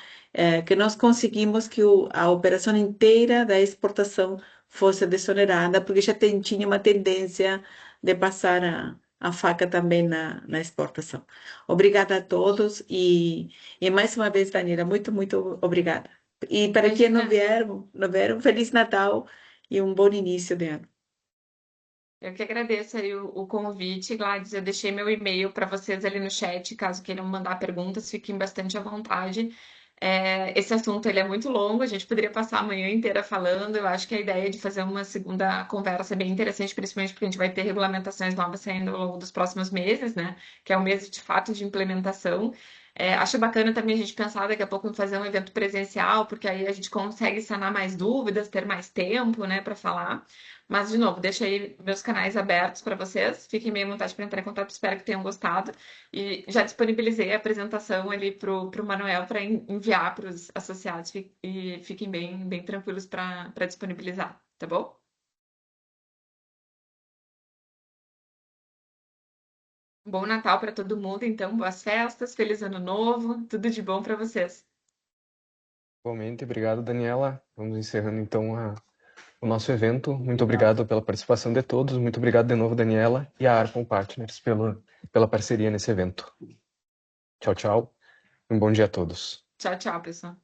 que nós conseguimos que a operação inteira da exportação fosse desonerada, porque já tinha uma tendência de passar a faca também na exportação. Obrigada a todos e mais uma vez, Daniela, muito, muito obrigada. E para quem Imagina, não vieram, Feliz Natal e um bom início de ano. eu que agradeço aí o convite, Gladys. Eu deixei meu e-mail para vocês ali no chat, caso queiram mandar perguntas, fiquem bastante à vontade. Esse assunto ele é muito longo, a gente poderia passar a manhã inteira falando. Eu acho que a ideia de fazer uma segunda conversa é bem interessante, principalmente porque a gente vai ter regulamentações novas saindo ao longo dos próximos meses, né? Que é o mês de fato de implementação. Acho bacana também a gente pensar daqui a pouco em fazer um evento presencial, porque aí a gente consegue sanar mais dúvidas, ter mais tempo, né, para falar. Mas, de novo, deixo aí meus canais abertos para vocês. Fiquem bem à vontade para entrar em contato. Espero que tenham gostado. E já disponibilizei a apresentação ali para o Manuel para enviar para os associados. E fiquem bem tranquilos para disponibilizar, tá bom? Bom Natal para todo mundo, então. Boas festas, feliz ano novo. Tudo de bom para vocês. Igualmente, obrigado, Daniela. Vamos encerrando então o nosso evento. Muito obrigado pela participação de todos. Muito obrigado de novo, Daniela, e a Arcon Partners pela parceria nesse evento. Tchau, tchau. Um bom dia a todos. Tchau, tchau, pessoal.